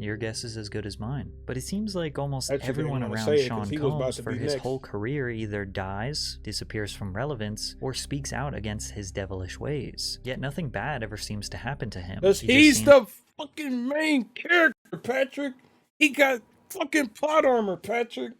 Your guess is as good as mine. But it seems like almost everyone around Sean Combs for his whole career either dies, disappears from relevance, or speaks out against his devilish ways. Yet nothing bad ever seems to happen to him. Because he's the fucking main character, Patrick. He got fucking plot armor, Patrick.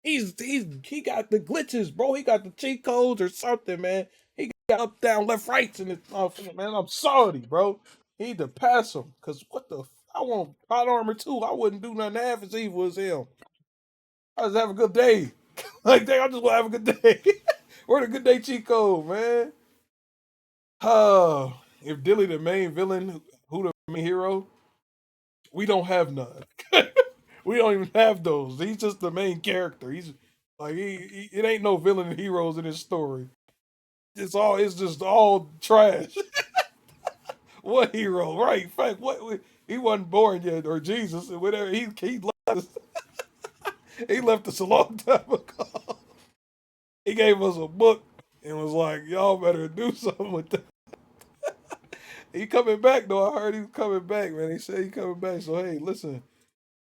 He got the glitches, bro. He got the cheat codes or something, man. He got up, down, left, rights in it. Man, I'm sorry, bro. He need to pass him. Because what the I want plot armor too. I wouldn't do nothing half as evil as him. I just have a good day. Like, I just want to have a good day. Where the good day cheat code, man? If Dilly the main villain, who the main hero? We don't have none. We don't even have those. He's just the main character. Like it ain't no villain and heroes in his story. It's just all trash. What hero? Right? In fact, what he wasn't born yet, or Jesus, or whatever. He left us. He left us a long time ago. He gave us a book and was like, "Y'all better do something with that." He coming back though. I heard he was coming back, man. He said he coming back. So hey, listen,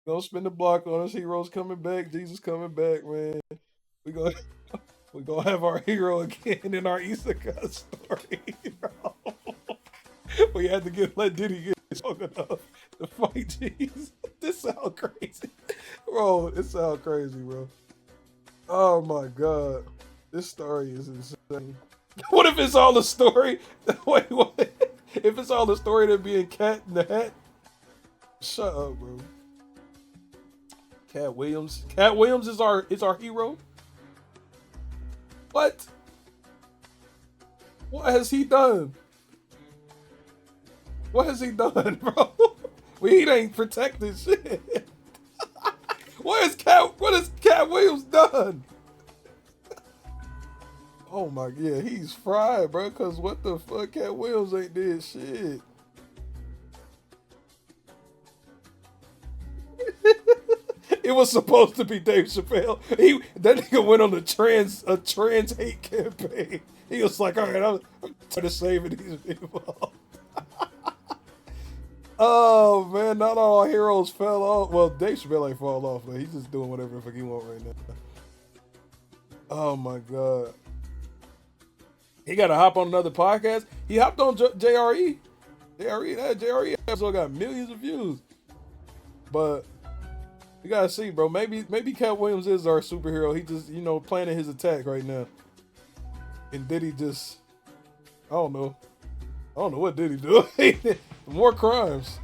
don't spin the block on us. Heroes coming back. Jesus coming back, man. We gonna we gonna have our hero again in our Isekai story. We had to let Diddy get strong enough to fight Jesus. This sound crazy, bro. It sound crazy, bro. Oh my god, this story is insane. What if it's all a story? Wait, what? If it's all a story to being Cat in the Hat? Shut up, bro. Cat Williams. Cat Williams is our hero. What? What has he done? What has he done, bro? We ain't protected shit. What has Cat Williams done? Oh my, yeah, he's fried, bro. Cause what the fuck, Cat Williams ain't did shit. It was supposed to be Dave Chappelle. That nigga went on a trans hate campaign. He was like, all right, I'm trying to save these people. Oh man, not all our heroes fell off. Well, Dave Chappelle ain't fall off, man. He's just doing whatever the fuck he want right now. Oh my god. He got to hop on another podcast. He hopped on JRE. That JRE episode got millions of views. But you gotta see, bro. Maybe Cat Williams is our superhero. He just, planning his attack right now. And Diddy just, I don't know what Diddy do. More crimes.